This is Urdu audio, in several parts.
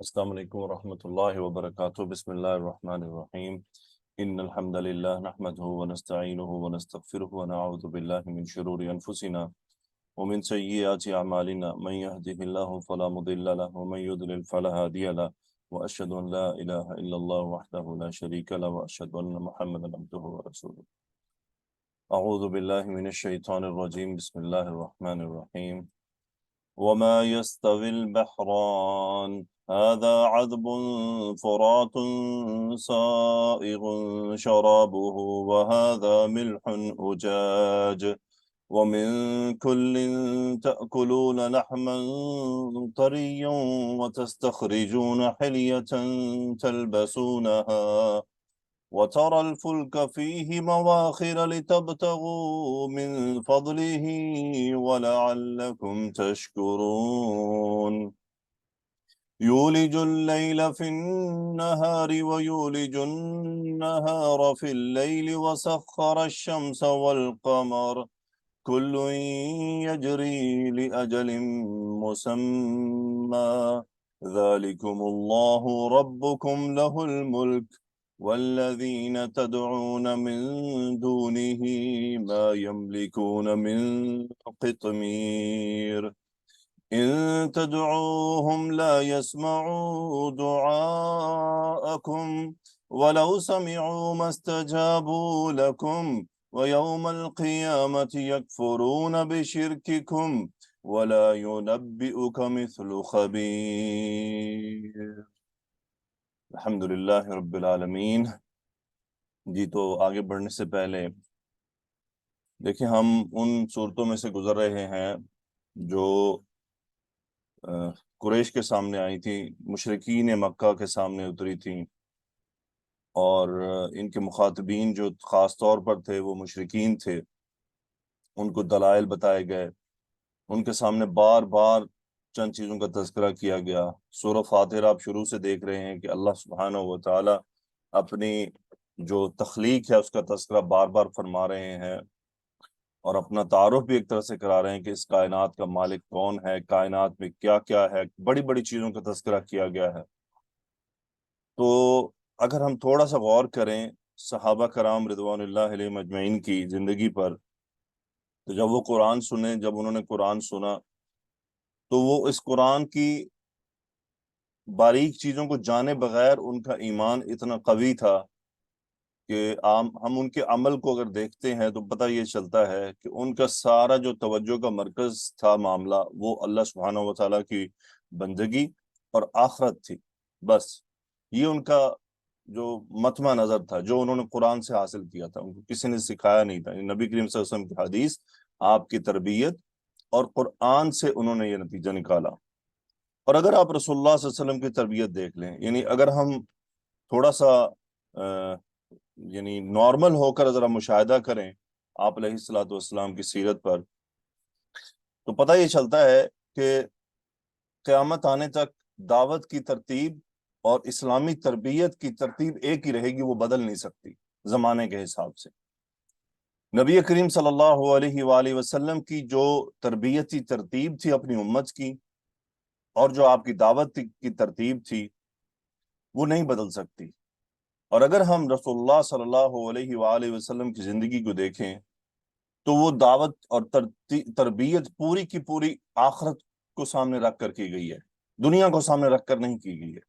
السلام علیکم ورحمۃ اللہ وبرکاتہ۔ بسم اللہ الرحمن الرحیم۔ ان الحمد للہ نحمده ونستعینه ونستغفره ونعوذ باللہ من شرور انفسنا ومن سیئات اعمالنا من يهده الله فلا مضل له ومن يضلل فلا هادي له واشهد ان لا اله الا الله وحده لا شريك له واشهد ان محمدا عبده ورسوله۔ اعوذ باللہ من الشیطان الرجیم۔ بسم اللہ الرحمن الرحیم۔ وما يستوي البحران هذا عذب فرات سائغ شرابه وهذا ملح أجاج ومن كل تأكلون لحما طريا وتستخرجون حلية تلبسونها وترى الفلك فيه مواخر لتبتغوا من فضله ولعلكم تشكرون۔ يولج الليل في النهار ويولج النهار في الليل وسخر الشمس والقمر كل يجري لأجل مسمى ذلكم الله ربكم له الملك والذين تدعون من دونه ما يملكون من قطمير إن تدعوهم لا يسمعوا دعاءكم ولو سمعوا ما استجابوا لكم ويوم القيامة يكفرون بشرككم ولا ينبئك مثل خبير۔ الحمدللہ رب العالمین۔ جی تو آگے بڑھنے سے پہلے دیکھیں، ہم ان صورتوں میں سے گزر رہے ہیں جو قریش کے سامنے آئی تھی، مشرکین مکہ کے سامنے اتری تھیں، اور ان کے مخاطبین جو خاص طور پر تھے وہ مشرکین تھے، ان کو دلائل بتائے گئے، ان کے سامنے بار بار چند چیزوں کا تذکرہ کیا گیا۔ سورہ فاتحہ آپ شروع سے دیکھ رہے ہیں کہ اللہ سبحانہ و تعالی اپنی جو تخلیق ہے اس کا تذکرہ بار بار فرما رہے ہیں، اور اپنا تعارف بھی ایک طرح سے کرا رہے ہیں کہ اس کائنات کا مالک کون ہے، کائنات میں کیا کیا ہے، بڑی بڑی چیزوں کا تذکرہ کیا گیا ہے۔ تو اگر ہم تھوڑا سا غور کریں صحابہ کرام رضوان اللہ علیہم اجمعین کی زندگی پر، تو جب وہ قرآن سنے، جب انہوں نے قرآن سنا، تو وہ اس قرآن کی باریک چیزوں کو جانے بغیر ان کا ایمان اتنا قوی تھا کہ ہم ان کے عمل کو اگر دیکھتے ہیں تو پتہ یہ چلتا ہے کہ ان کا سارا جو توجہ کا مرکز تھا معاملہ، وہ اللہ سبحانہ و تعالیٰ کی بندگی اور آخرت تھی۔ بس یہ ان کا جو مطمع نظر تھا، جو انہوں نے قرآن سے حاصل کیا تھا، ان کو کسی نے سکھایا نہیں تھا۔ نبی کریم صلی اللہ علیہ وسلم کی حدیث، آپ کی تربیت اور قرآن سے انہوں نے یہ نتیجہ نکالا۔ اور اگر آپ رسول اللہ صلی اللہ علیہ وسلم کی تربیت دیکھ لیں، یعنی اگر ہم تھوڑا سا یعنی نارمل ہو کر ذرا مشاہدہ کریں آپ علیہ الصلوۃ والسلام کی سیرت پر، تو پتہ یہ چلتا ہے کہ قیامت آنے تک دعوت کی ترتیب اور اسلامی تربیت کی ترتیب ایک ہی رہے گی، وہ بدل نہیں سکتی زمانے کے حساب سے۔ نبی کریم صلی اللہ علیہ وآلہ وسلم کی جو تربیتی ترتیب تھی اپنی امت کی، اور جو آپ کی دعوت کی ترتیب تھی، وہ نہیں بدل سکتی۔ اور اگر ہم رسول اللہ صلی اللہ علیہ وآلہ وسلم کی زندگی کو دیکھیں تو وہ دعوت اور تربیت پوری کی پوری آخرت کو سامنے رکھ کر کی گئی ہے، دنیا کو سامنے رکھ کر نہیں کی گئی ہے۔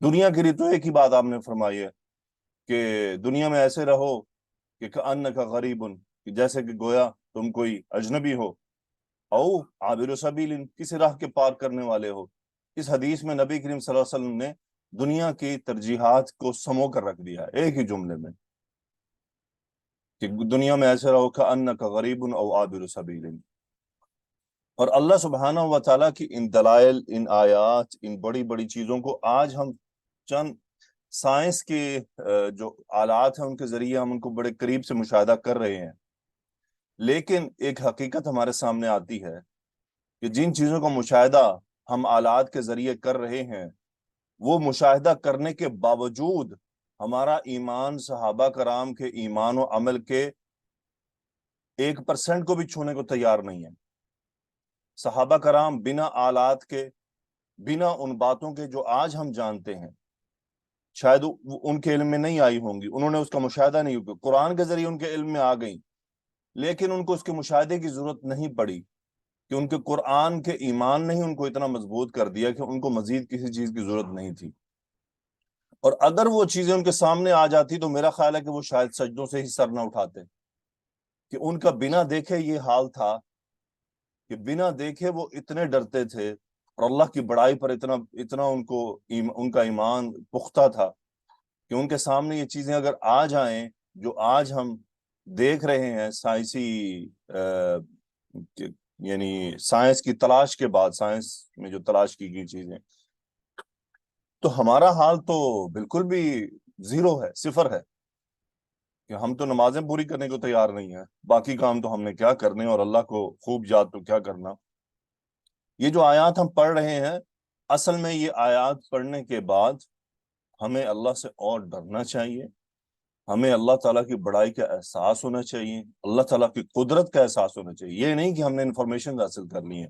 دنیا کے لیے تو ایک ہی بات آپ نے فرمائی ہے کہ دنیا میں ایسے رہو کہ کأنک غریب، کہ جیسے کہ گویا تم کوئی اجنبی ہو، او عابر سبیل، کسی راہ کے پار کرنے والے ہو۔ اس حدیث میں نبی کریم صلی اللہ علیہ وسلم نے دنیا کی ترجیحات کو سمو کر رکھ دیا ہے ایک ہی جملے میں، کہ دنیا میں ایسے رہو کأنک غریب او عابر سبیل۔ اور اللہ سبحانہ و تعالیٰ کی ان دلائل، ان آیات، ان بڑی بڑی چیزوں کو آج ہم چند سائنس کے جو آلات ہیں ان کے ذریعے ہم ان کو بڑے قریب سے مشاہدہ کر رہے ہیں، لیکن ایک حقیقت ہمارے سامنے آتی ہے کہ جن چیزوں کا مشاہدہ ہم آلات کے ذریعے کر رہے ہیں، وہ مشاہدہ کرنے کے باوجود ہمارا ایمان صحابہ کرام کے ایمان و عمل کے 1% کو بھی چھونے کو تیار نہیں ہے۔ صحابہ کرام بنا آلات کے، بنا ان باتوں کے جو آج ہم جانتے ہیں، شاید ان کے علم میں نہیں آئی ہوں گی، انہوں نے اس کا مشاہدہ نہیں کیا، قرآن کے ذریعے ان کے علم میں آ گئیں، لیکن ان کو اس کے مشاہدے کی ضرورت نہیں پڑی، کہ ان کے قرآن کے ایمان نے ہی ان کو اتنا مضبوط کر دیا کہ ان کو مزید کسی چیز کی ضرورت نہیں تھی۔ اور اگر وہ چیزیں ان کے سامنے آ جاتی تو میرا خیال ہے کہ وہ شاید سجدوں سے ہی سر نہ اٹھاتے، کہ ان کا بنا دیکھے یہ حال تھا کہ بنا دیکھے وہ اتنے ڈرتے تھے، اور اللہ کی بڑائی پر اتنا ان کا ایمان پختہ تھا کہ ان کے سامنے یہ چیزیں اگر آ جائیں جو آج ہم دیکھ رہے ہیں سائنسی یعنی سائنس کی تلاش کے بعد، سائنس میں جو تلاش کی گئی چیزیں، تو ہمارا حال تو بالکل بھی زیرو ہے، صفر ہے، کہ ہم تو نمازیں پوری کرنے کو تیار نہیں ہیں، باقی کام تو ہم نے کیا کرنے، اور اللہ کو خوب یاد تو کیا کرنا۔ یہ جو آیات ہم پڑھ رہے ہیں، اصل میں یہ آیات پڑھنے کے بعد ہمیں اللہ سے اور ڈرنا چاہیے، ہمیں اللہ تعالیٰ کی بڑائی کا احساس ہونا چاہیے، اللہ تعالیٰ کی قدرت کا احساس ہونا چاہیے۔ یہ نہیں کہ ہم نے انفارمیشن حاصل کر لی ہے،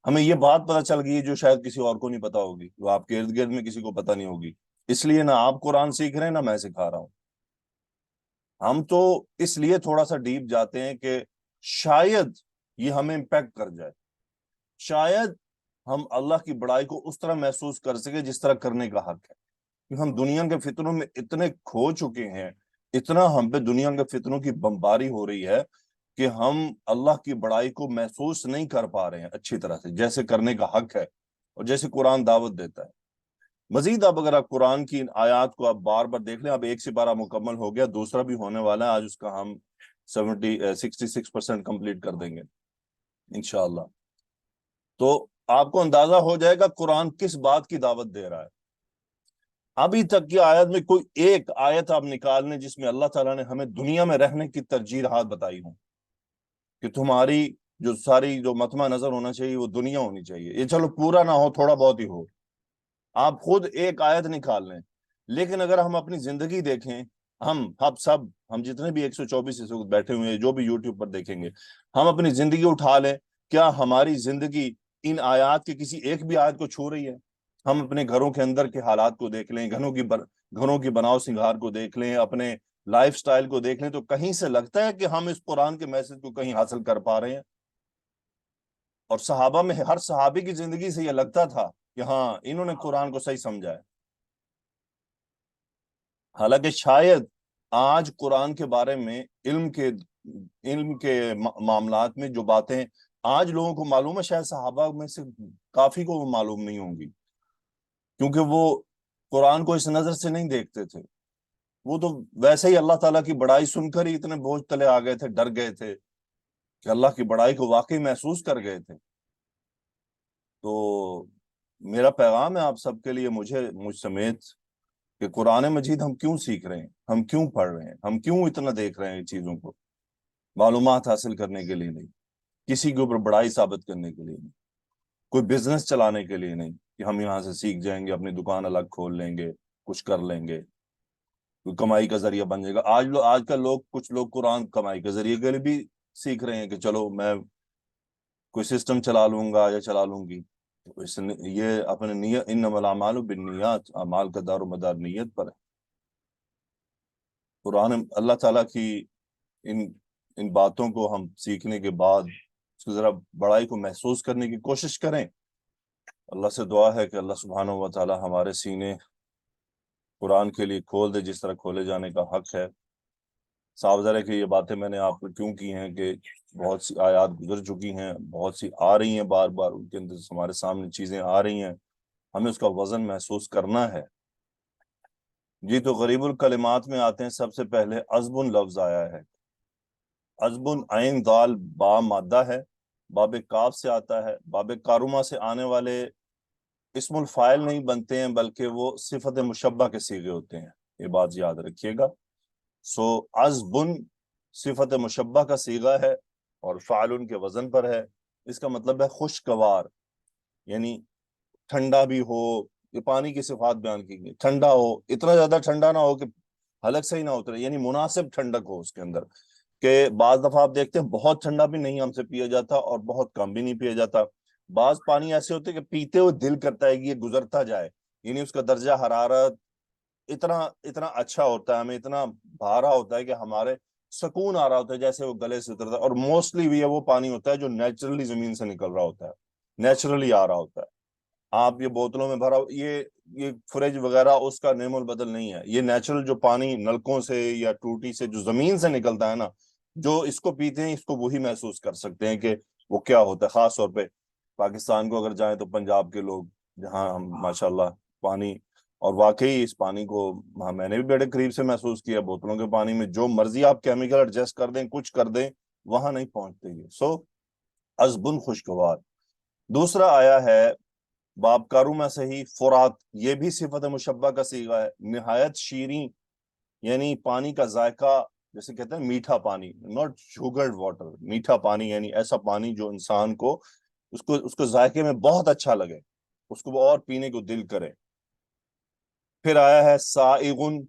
ہمیں یہ بات پتہ چل گئی ہے جو شاید کسی اور کو نہیں پتا ہوگی، جو آپ کے ارد گرد میں کسی کو پتہ نہیں ہوگی، اس لیے نہ آپ قرآن سیکھ رہے ہیں نہ میں سکھا رہا ہوں۔ ہم تو اس لیے تھوڑا سا ڈیپ جاتے ہیں کہ شاید یہ ہمیں امپیکٹ کر جائے، شاید ہم اللہ کی بڑائی کو اس طرح محسوس کر سکے جس طرح کرنے کا حق ہے، کہ ہم دنیا کے فتنوں میں اتنے کھو چکے ہیں، اتنا ہم پہ دنیا کے فتنوں کی بمباری ہو رہی ہے کہ ہم اللہ کی بڑائی کو محسوس نہیں کر پا رہے ہیں اچھی طرح سے، جیسے کرنے کا حق ہے اور جیسے قرآن دعوت دیتا ہے۔ مزید اب اگر آپ قرآن کی ان آیات کو آپ بار بار دیکھ لیں، اب ایک سپارہ مکمل ہو گیا، دوسرا بھی ہونے والا ہے، آج اس کا ہم 66% کمپلیٹ کر دیں گے انشاءاللہ۔ تو آپ کو اندازہ ہو جائے گا قرآن کس بات کی دعوت دے رہا ہے۔ ابھی تک کی آیت میں کوئی ایک آیت آپ نکال لیں جس میں اللہ تعالیٰ نے ہمیں دنیا میں رہنے کی ترجیحات بتائی ہوں، کہ تمہاری جو مطمع نظر ہونا چاہیے وہ دنیا ہونی چاہیے، یہ چلو پورا نہ ہو، تھوڑا بہت ہی ہو، آپ خود ایک آیت نکال لیں۔ لیکن اگر ہم اپنی زندگی دیکھیں، ہم جتنے بھی 124 اس وقت بیٹھے ہوئے ہیں، جو بھی یوٹیوب پر دیکھیں گے، ہم اپنی زندگی اٹھا لیں، کیا ہماری زندگی ان آیات کے کسی ایک بھی آیت کو چھو رہی ہے؟ ہم اپنے گھروں کے اندر کے حالات کو دیکھ لیں، گھروں کی بناؤ سنگھار کو دیکھ لیں، اپنے لائف سٹائل کو دیکھ لیں، تو کہیں سے لگتا ہے کہ ہم اس قرآن کے میسج کو کہیں حاصل کر پا رہے ہیں؟ اور صحابہ میں ہر صحابی کی زندگی سے یہ لگتا تھا کہ ہاں انہوں نے قرآن کو صحیح سمجھا ہے۔ حالانکہ شاید آج قرآن کے بارے میں علم کے معاملات میں جو باتیں آج لوگوں کو معلوم ہے، شاید صحابہ میں سے کافی کو وہ معلوم نہیں ہوں گی، کیونکہ وہ قرآن کو اس نظر سے نہیں دیکھتے تھے، وہ تو ویسے ہی اللہ تعالیٰ کی بڑائی سن کر ہی اتنے بوجھ تلے آ گئے تھے، ڈر گئے تھے، کہ اللہ کی بڑائی کو واقعی محسوس کر گئے تھے۔ تو میرا پیغام ہے آپ سب کے لیے، مجھ سمیت، کہ قرآن مجید ہم کیوں سیکھ رہے ہیں، ہم کیوں پڑھ رہے ہیں، ہم کیوں اتنا دیکھ رہے ہیں چیزوں کو؟ معلومات حاصل کرنے کے لیے نہیں، کسی کے اوپر بڑائی ثابت کرنے کے لیے نہیں، کوئی بزنس چلانے کے لیے نہیں، کہ ہم یہاں سے سیکھ جائیں گے، اپنی دکان الگ کھول لیں گے، کچھ کر لیں گے، کوئی کمائی کا ذریعہ بن جائے گا۔ آج کل کچھ لوگ قرآن کمائی کے ذریعے کے لیے بھی سیکھ رہے ہیں، کہ چلو میں کوئی سسٹم چلا لوں گا یا چلا لوں گی، یہ اپنے نیت، انما الاعمال بالنیات، اعمال کا دار و مدار نیت پر ہے۔ قرآن اللہ تعالیٰ کی ان باتوں کو ہم سیکھنے کے بعد اس کو ذرا بڑائی کو محسوس کرنے کی کوشش کریں۔ اللہ سے دعا ہے کہ اللہ سبحانہ و تعالیٰ ہمارے سینے قرآن کے لیے کھول دے جس طرح کھولے جانے کا حق ہے۔ صاف ظاہر ہے کہ یہ باتیں میں نے آپ کو کیوں کی ہیں کہ بہت سی آیات گزر چکی ہیں، بہت سی آ رہی ہیں، بار بار ان کے اندر ہمارے سامنے چیزیں آ رہی ہیں، ہمیں اس کا وزن محسوس کرنا ہے۔ جی، تو غریب الکلمات میں آتے ہیں، سب سے پہلے عذب لفظ آیا ہے۔ عذب عین دال با مادہ ہے، باب کاف سے آتا ہے، باب کارما سے آنے والے اسم الفاعل نہیں بنتے ہیں، بلکہ وہ صفت مشبہ کے صیغے ہوتے ہیں، یہ بات یاد رکھیے گا۔ عذب صفت مشبہ کا صیغہ ہے اور فعل کے وزن پر ہے، اس کا مطلب ہے خوشگوار، یعنی ٹھنڈا بھی ہو، یہ پانی کی صفات بیان کی گئی، ٹھنڈا ہو، اتنا زیادہ ٹھنڈا نہ ہو کہ حلق سے ہی نہ اترے، یعنی مناسب ٹھنڈک ہو اس کے اندر، کہ بعض دفعہ آپ دیکھتے ہیں بہت ٹھنڈا بھی نہیں ہم سے پیا جاتا اور بہت کم بھی نہیں پیا جاتا، بعض پانی ایسے ہوتے ہیں کہ پیتے ہوئے دل کرتا ہے کہ یہ گزرتا جائے، یعنی اس کا درجہ حرارت اتنا اتنا اچھا ہوتا ہے، ہمیں اتنا بھارا ہوتا ہے کہ ہمارے سکون آ رہا ہوتا ہے جیسے وہ گلے سے اترتا ہے. اور موسٹلی بھی وہ پانی ہوتا ہے جو نیچرلی زمین سے نکل رہا ہوتا ہے، نیچرلی آ رہا ہوتا ہے. آپ یہ بوتلوں میں بھرا، یہ فریج وغیرہ اس کا نعم البدل نہیں ہے. یہ نیچرل جو پانی نلکوں سے یا ٹوٹی سے جو زمین سے نکلتا ہے نا، جو اس کو پیتے ہیں اس کو وہی محسوس کر سکتے ہیں کہ وہ کیا ہوتا ہے. خاص طور پہ پاکستان کو اگر جائیں تو پنجاب کے لوگ، جہاں ہم ماشاءاللہ پانی، اور واقعی اس پانی کو میں نے بھی بڑے قریب سے محسوس کیا. بوتلوں کے پانی میں جو مرضی آپ کیمیکل ایڈجسٹ کر دیں، کچھ کر دیں، وہاں نہیں پہنچتے یہ. سو عذبن خوشگوار. دوسرا آیا ہے باب کارو میں سے ہی فرات، یہ بھی صفت مشبہ کا صیغہ ہے. نہایت شیریں، یعنی پانی کا ذائقہ، جیسے کہتے ہیں میٹھا پانی، ناٹ شوگرڈ واٹر، میٹھا پانی یعنی ایسا پانی جو انسان کو اس کو ذائقے میں بہت اچھا لگے، اس کو اور پینے کو دل کرے. پھر آیا ہے سائغن.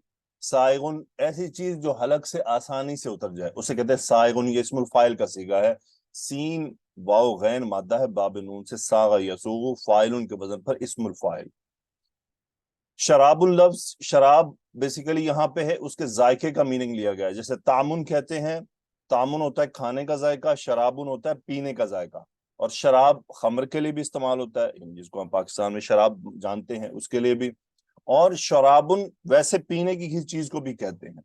سائغن ایسی چیز جو حلق سے آسانی سے اتر جائے، اسے کہتے ہیں سائغن. یہ اسم الفاعل کا صیغہ ہے. سین واو غین مادہ ہے باب نون سے، ساغ یسوغ فاعل کے وزن پر اسم الفاعل. شراب اللفظ، شراب بیسیکلی یہاں پہ ہے اس کے ذائقے کا میننگ لیا گیا ہے. جیسے تامن کہتے ہیں، تامن ہوتا ہے کھانے کا ذائقہ، شرابن ہوتا ہے پینے کا ذائقہ. اور شراب خمر کے لیے بھی استعمال ہوتا ہے، جس کو ہم پاکستان میں شراب جانتے ہیں اس کے لیے بھی. اور شرابن ویسے پینے کی کسی چیز کو بھی کہتے ہیں.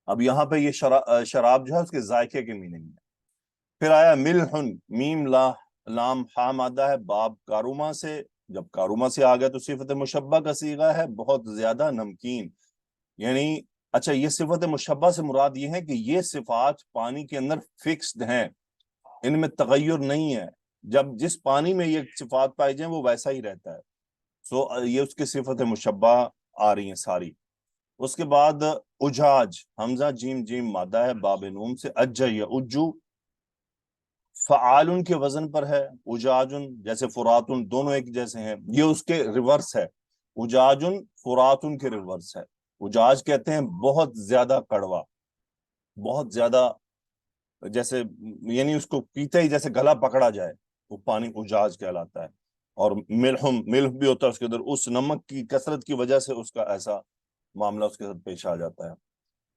اب یہاں پہ یہ شراب جو ہے اس کے ذائقے کے میننگ ہے. پھر آیا ملحن، میم لام ہا مادہ ہے باب کاروما سے. جب کاروما سے آ گیا تو صفت مشبہ کا صیغہ ہے، بہت زیادہ نمکین. یعنی اچھا، یہ صفت مشبہ سے مراد یہ ہے کہ یہ صفات پانی کے اندر فکسڈ ہیں، ان میں تغیر نہیں ہے. جب جس پانی میں یہ صفات پائی جائیں وہ ویسا ہی رہتا ہے. سو یہ اس کی صفت مشبہ آ رہی ہیں ساری. اس کے بعد اجاج، حمزہ جیم جیم مادہ ہے باب نوم سے. اجا یا اجو، فعالن کے وزن پر ہے. اجاجن جیسے فراتن، دونوں ایک جیسے ہیں. یہ اس کے ریورس ہے. اجاجن فراتن کے ریورس ہے. اجاج کہتے ہیں بہت زیادہ کڑوا، بہت زیادہ، جیسے یعنی اس کو پیتے ہی جیسے گلا پکڑا جائے، وہ پانی اجاج کہلاتا ہے. اور ملح بھی ہوتا ہے اس کے اندر، اس نمک کی کثرت کی وجہ سے اس کا ایسا معاملہ اس کے ساتھ پیش آ جاتا ہے.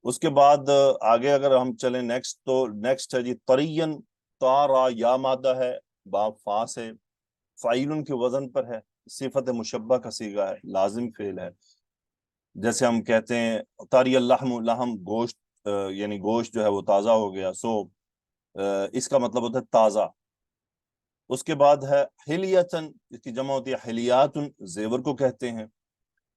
اس کے بعد آگے اگر ہم چلیں نیکسٹ، تو نیکسٹ ہے جی طرین. تارا یا مادہ ہے باب فا سے، فعیل کے وزن پر ہے. صفت مشبہ کا صیغہ ہے، لازم فعل ہے. جیسے ہم کہتے ہیں طاری اللحم، لحم گوشت، یعنی گوشت جو ہے وہ تازہ ہو گیا. سو اس کا مطلب ہوتا ہے تازہ. اس کے بعد ہے حلیتن، اس کی جمع ہوتی ہے حلیاتن، زیور کو کہتے ہیں.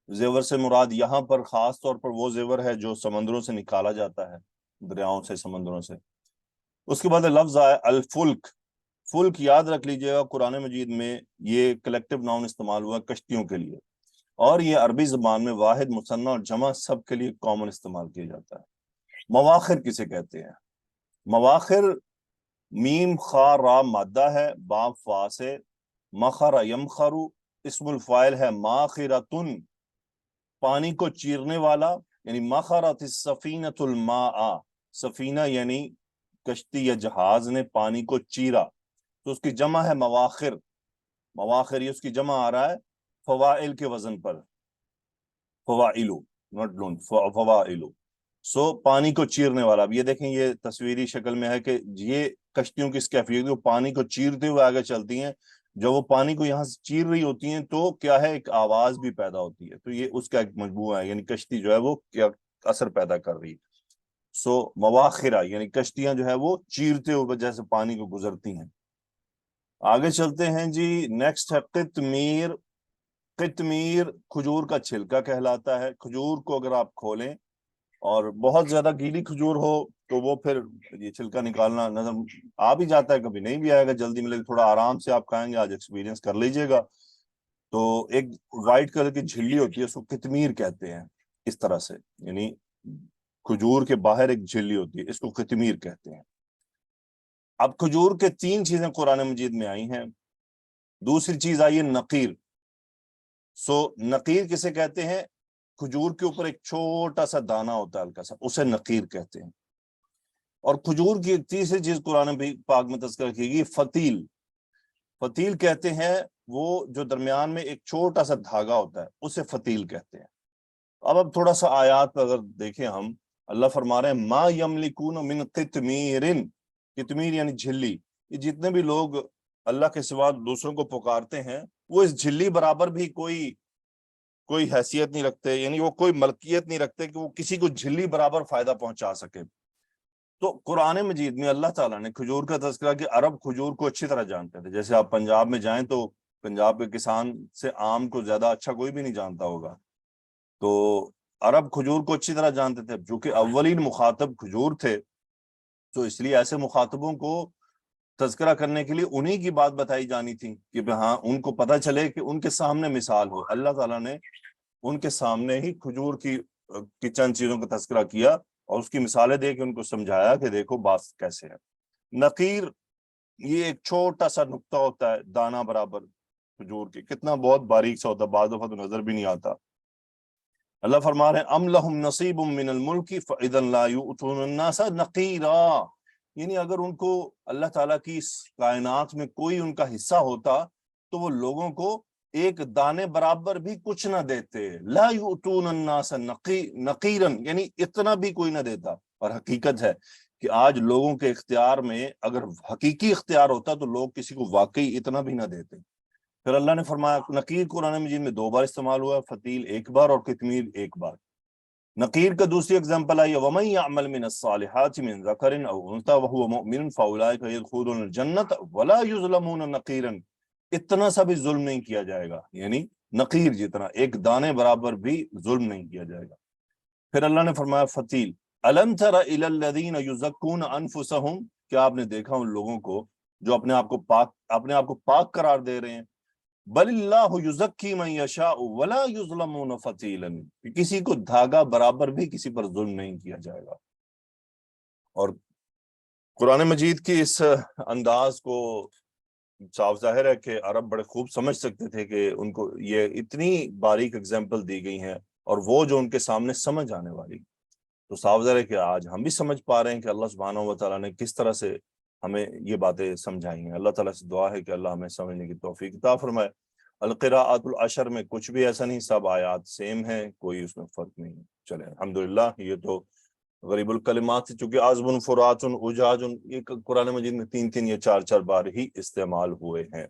زیور سے مراد یہاں پر خاص طور پر وہ زیور ہے جو سمندروں سے نکالا جاتا ہے، دریاؤں سے، سمندروں سے. اس کے بعد لفظ آیا الفلک. فلک یاد رکھ لیجئے گا، قرآن مجید میں یہ کلیکٹیو ناؤن استعمال ہوا کشتیوں کے لیے، اور یہ عربی زبان میں واحد، مثنیٰ اور جمع سب کے لیے کامن استعمال کیا جاتا ہے. مواخر کسے کہتے ہیں؟ مواخر میم خا را مادہ ہے باب فا سے. مخر یمخرو، اسم الفاعل ہے ماخرتن، پانی کو چیرنے والا. یعنی مخرت السفینۃ الماء، سفینہ یعنی کشتی یا جہاز نے پانی کو چیرا، تو اس کی جمع ہے مواخر. مواخر یہ اس کی جمع آ رہا ہے فوائل کے وزن پر، فوائلو نوٹ لون، فوائلو. سو پانی کو چیرنے والا. اب یہ دیکھیں، یہ تصویری شکل میں ہے کہ یہ کشتیوں کی اس کیفیت، وہ پانی کو چیرتے ہوئے آگے چلتی ہیں. جب وہ پانی کو یہاں سے چیر رہی ہوتی ہیں تو کیا ہے، ایک آواز بھی پیدا ہوتی ہے. تو یہ اس کا ایک مجموعہ ہے، یعنی کشتی جو ہے وہ کیا اثر پیدا کر رہی ہے. سو مواخرہ یعنی کشتیاں جو ہے وہ چیرتے ہوئے جیسے پانی کو گزرتی ہیں. آگے چلتے ہیں جی. نیکسٹ ہے قطمیر. قطمیر کھجور کا چھلکا کہلاتا ہے. کھجور کو اگر آپ کھولیں اور بہت زیادہ گیلی کھجور ہو تو وہ پھر یہ چھلکا نکالنا نظر آ بھی جاتا ہے، کبھی نہیں بھی آئے گا، جلدی ملے گا. تھوڑا آرام سے آپ کھائیں گے، آج ایکسپیرینس کر لیجئے گا. تو ایک وائٹ کلر کی جھلی ہوتی ہے، اس کو قطمیر کہتے ہیں اس طرح سے. یعنی کھجور کے باہر ایک جھلی ہوتی ہے، اس کو قطمیر کہتے ہیں. اب کھجور کے 3 چیزیں قرآن مجید میں آئی ہیں. دوسری چیز آئی ہے نقیر. سو نقیر کسے کہتے ہیں؟ کھجور کے اوپر ایک چھوٹا سا دانہ ہوتا ہے ہلکا سا، اسے نقیر کہتے ہیں. اور کھجور کی ایک تیسری چیز قرآن پاک میں تذکر کی گئی، فتیل. فتیل کہتے ہیں وہ جو درمیان میں ایک چھوٹا سا دھاگا ہوتا ہے اسے فتیل کہتے ہیں. اب تھوڑا سا آیات پر اگر دیکھیں ہم, اللہ فرما رہے ہیں ما یملکون من قطمیر, قطمیر یعنی جھلی. یہ جتنے بھی لوگ اللہ کے سوا دوسروں کو پکارتے ہیں وہ اس جھلی برابر بھی کوئی حیثیت نہیں رکھتے, یعنی وہ کوئی ملکیت نہیں رکھتے کہ وہ کسی کو جھلی برابر فائدہ پہنچا سکے. تو قرآن مجید میں اللہ تعالیٰ نے کھجور کا تذکرہ کہ عرب کھجور کو اچھی طرح جانتے تھے. جیسے آپ پنجاب میں جائیں تو پنجاب کے کسان سے آم کو زیادہ اچھا کوئی بھی نہیں جانتا ہوگا. تو عرب کھجور کو اچھی طرح جانتے تھے, جو کہ اولین مخاطب کھجور تھے, تو اس لیے ایسے مخاطبوں کو تذکرہ کرنے کے لیے انہی کی بات بتائی جانی تھی کہ ہاں ان کو پتہ چلے کہ ان کے سامنے مثال ہو. اللہ تعالیٰ نے ان کے سامنے ہی کھجور کی چند چیزوں کا تذکرہ کیا اور اس کی مثالیں دے کے ان کو سمجھایا کہ دیکھو بات کیسے ہے. نقیر یہ ایک چھوٹا سا نقطہ ہوتا ہے دانہ برابر کھجور کے, کتنا بہت باریک سا ہوتا ہے, بعض دفعہ تو نظر بھی نہیں آتا. اللہ فرما رہے ہیں ام لہم نصیب من الملک فاذا لا یؤتون الناس نقیرا, یعنی اگر ان کو اللہ تعالیٰ کی اس کائنات میں کوئی ان کا حصہ ہوتا تو وہ لوگوں کو ایک دانے برابر بھی کچھ نہ دیتے. لا یؤتون الناس نقیرا یعنی اتنا بھی کوئی نہ دیتا. اور حقیقت ہے کہ آج لوگوں کے اختیار میں اگر حقیقی اختیار ہوتا تو لوگ کسی کو واقعی اتنا بھی نہ دیتے. پھر اللہ نے فرمایا نقیر قرآن مجید میں 2 بار استعمال ہوا, فتیل 1 بار اور قطمیر 1 بار. نقیر کا دوسری اگزامپل آئی وَمَن يَعْمَلْ مِنَ الصَّالِحَاتِ مِنْ ذَكَرٍ أَوْ أُنثَىٰ وَهُوَ مُؤْمِنٌ فَأُولَٰئِكَ يَدْخُلُونَ الْجَنَّةَ وَلَا يُظْلَمُونَ نَقِيرًا. اتنا سا بھی ظلم نہیں کیا جائے گا, یعنی نقیر جتنا ایک دانے برابر بھی ظلم نہیں کیا جائے گا. پھر اللہ نے فرمایا فتیل أَلَمْ تَرَ إِلَى الَّذِينَ يُزَكُّونَ أَنفُسَهُمْ, کیا آپ نے دیکھا ان لوگوں کو جو اپنے آپ کو پاک قرار دے رہے ہیں. بل اللہ یزکی من یشاء ولا یظلمون فتیلا, کسی کو دھاگا برابر بھی کسی پر ظلم نہیں کیا جائے گا. اور قرآن مجید کی اس انداز کو صاف ظاہر ہے کہ عرب بڑے خوب سمجھ سکتے تھے کہ ان کو یہ اتنی باریک اگزامپل دی گئی ہیں اور وہ جو ان کے سامنے سمجھ آنے والی. تو صاف ظاہر ہے کہ آج ہم بھی سمجھ پا رہے ہیں کہ اللہ سبحانہ و تعالیٰ نے کس طرح سے ہمیں یہ باتیں سمجھائی ہیں. اللہ تعالیٰ سے دعا ہے کہ اللہ ہمیں سمجھنے کی توفیق عطا فرمائے. القراءات العشر میں کچھ بھی ایسا نہیں, سب آیات سیم ہیں, کوئی اس میں فرق نہیں. چلے الحمدللہ. یہ تو غریب الکلمات سے چونکہ عذب فرات اجاج یہ قرآن مجید میں 3 یا 4 بار ہی استعمال ہوئے ہیں.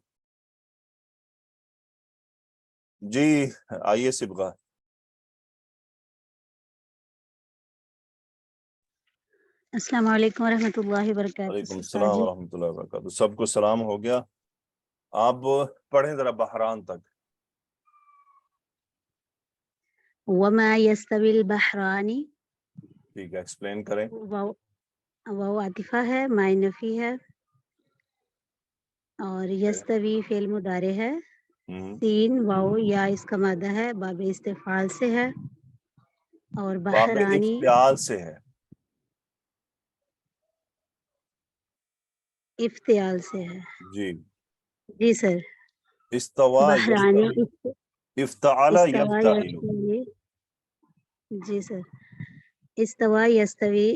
جی آئیے صبغہ. السلام علیکم ورحمۃ اللہ وبرکاتہ. وعلیکم السلام ورحمۃ اللہ وبرکاتہ. سب کو سلام ہو گیا. آپ پڑھیں ذرا بحران تک. وما يستوي البحران, ٹھیک ہے, ایکسپلین کریں. واو عاطفہ ہے, مائی نفی ہے, اور یستوی فعل مضارع ہے, سین واو یا اس کا مادہ ہے, باب استفعال سے ہے, اور باب بحرانی افتعال سے ہے. افتعال سے ہے. جی جی سر. استوا بحرانی افتعال استوا یفتعل. یستوی. جی سر. استوا یستوی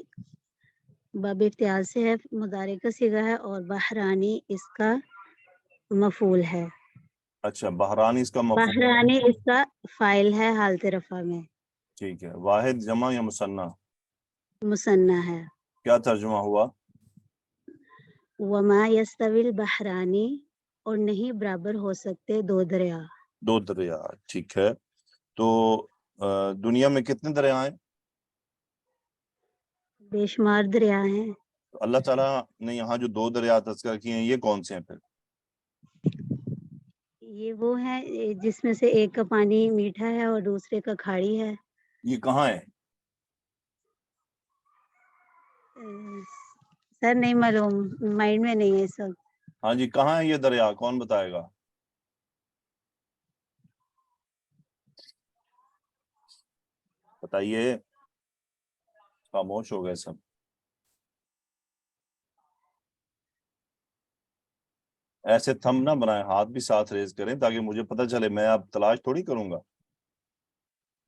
باب افتعال سے ہے, مضارع کا صیغہ ہے, اور بحرانی اس کا مفعول ہے. اچھا بحرانی اس کا مفعول. بحرانی اس کا فاعل ہے حالت رفع میں. ٹھیک ہے. واحد جمع یا مثنیٰ؟ مثنیٰ ہے. کیا ترجمہ ہوا؟ وما یستوی البحرانی, اور نہیں برابر ہو سکتے 2 دریا. 2 دریا. ٹھیک ہے. تو دنیا میں کتنے دریا ہیں؟ بے شمار دریا ہیں. تو اللہ تعالیٰ نے یہاں جو 2 دریا تذکر کیے ہیں یہ کون سے ہیں پھر؟ یہ وہ ہیں جس میں سے ایک کا پانی میٹھا ہے اور دوسرے کا کھاڑی ہے. یہ کہاں ہے؟ سر نہیں معلوم, مائنڈ میں نہیں ہے سب. ہاں جی, کہاں ہے یہ دریا, کون بتائے گا؟ بتائیے. خاموش ہو گئے سب. ایسے تھم نہ بنائیں, ہاتھ بھی ساتھ ریز کریں تاکہ مجھے پتہ چلے. میں اب تلاش تھوڑی کروں گا.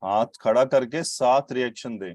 ہاتھ کھڑا کر کے ساتھ ریئیکشن دیں.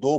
2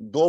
2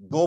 2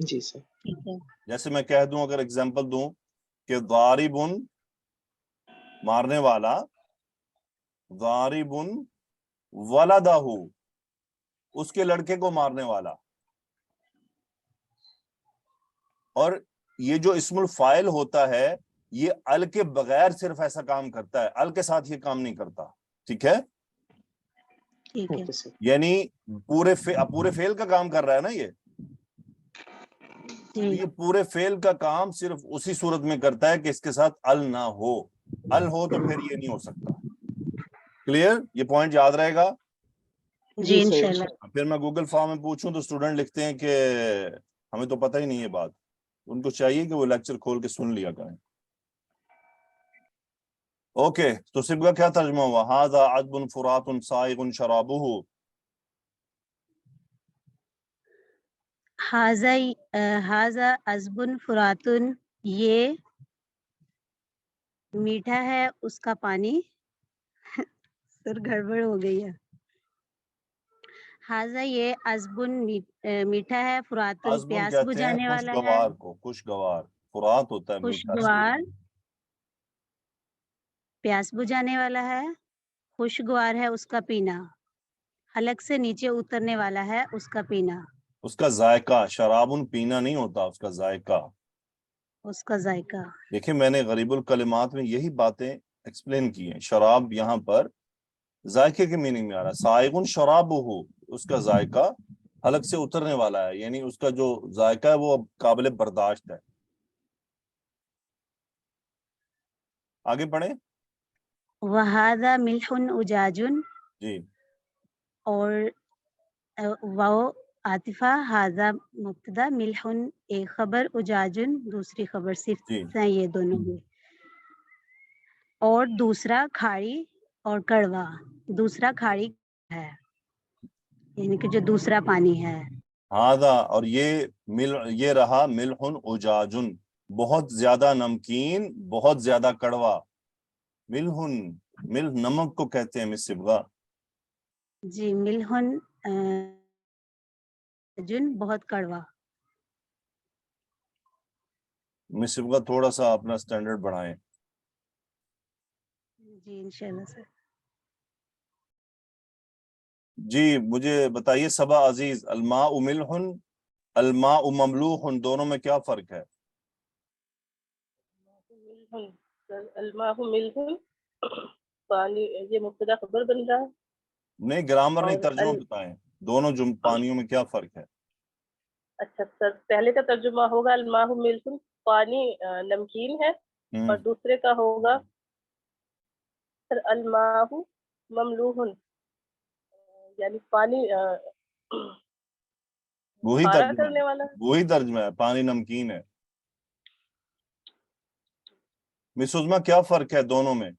جی سر. ٹھیک ہے. جیسے میں کہہ دوں، اگر اگزامپل دوں کہ ضاربن مارنے والا، ضاربن ولدہ اس کے لڑکے کو مارنے والا. اور یہ جو اسم الفاعل ہوتا ہے یہ ال کے بغیر صرف ایسا کام کرتا ہے، ال کے ساتھ یہ کام نہیں کرتا. ٹھیک ہے، ٹھیک ہے. Okay sir. یعنی پورے فعل کا کام کر رہا ہے نا یہ. جی یہ پورے فعل کا کام صرف اسی صورت میں کرتا ہے کہ اس کے ساتھ ال نہ ہو. ال ہو تو پھر یہ نہیں ہو سکتا. کلیئر؟ یہ پوائنٹ یاد رہے گا. جی جی سر. انشاءاللہ. پھر میں گوگل فارم میں پوچھوں تو اسٹوڈنٹ لکھتے ہیں کہ ہمیں تو پتہ ہی نہیں یہ بات. ان کو چاہیے کہ وہ لیکچر کھول کے سن لیا کریں. اوکے، تو سبغہ کیا ترجمہ ہوا؟ ھذا عذب فرات سائغ شرابہ. ھذا عذب فرات، یہ میٹھا ہے اس کا پانی. سر گڑبڑ ہو گئی ہے. ھذا یہ عذب میٹھا ہے، فراتن عذبن پیاس کہتے ہیں بجھانے والا ہے. خوشگوار کو، خوشگوار. فرات ہوتا ہے میٹھا. خوشگوار، پیاس بجھانے والا ہے. خوشگوار ہے اس کا پینا، حلق سے نیچے اترنے والا ہے اس کا پینا. اس کا ذائقہ. شرابن پینا نہیں ہوتا، اس کا ذائقہ. اس کا ذائقہ. دیکھیں میں نے غریب الکلمات میں یہی باتیں ایکسپلین کی ہیں. شراب یہاں پر ذائقے کے میننگ میں آ رہا ہے. سائغن شرابہ، اس کا ذائقہ حلق سے اترنے والا ہے، یعنی اس کا جو ذائقہ ہے وہ قابل برداشت ہے. آگے پڑھیں. وَهَذَا مِلْحٌ اُجَاجٌ، جی اور واو عاطفہ، ھذا مبتدا، ملحن ایک خبر، اجاجن دوسری خبر، صرف جی ہیں یہ دونوں بھی. اور دوسرا کھاڑی اور کڑوا. دوسرا کھاڑی ہے یعنی کہ جو دوسرا پانی ہے. ھذا، اور یہ رہا ملحن اجاجن، بہت زیادہ نمکین، بہت زیادہ کڑوا. ملحن، ملح نمک کو کہتے ہیں مس صبغہ. جی ملحن جن بہت کڑوا. مس صبغہ تھوڑا سا اپنا سٹینڈرڈ بڑھائیں. جی انشاءاللہ سر. جی مجھے بتائیے صبا عزیز، الماء ملح، الماء مملوح، دونوں میں کیا فرق ہے؟ الماء ملح، پانی یہ مبتدا خبر بن رہا ہے. نہیں گرامر نہیں، اور ترجمہ بتائیں. دونوں پانیوں میں کیا فرق ہے؟ اچھا سر، پہلے کا ترجمہ ہوگا الماء ملح، پانی نمکین ہے، اور دوسرے کا ہوگا سر الماء مملوح، یعنی پانی وہی کھارا ترجمہ کرنے والا. ہے، وہی ترجمہ ہے، پانی نمکین ہے. مس عظمیٰ کیا فرق ہے دونوں میں؟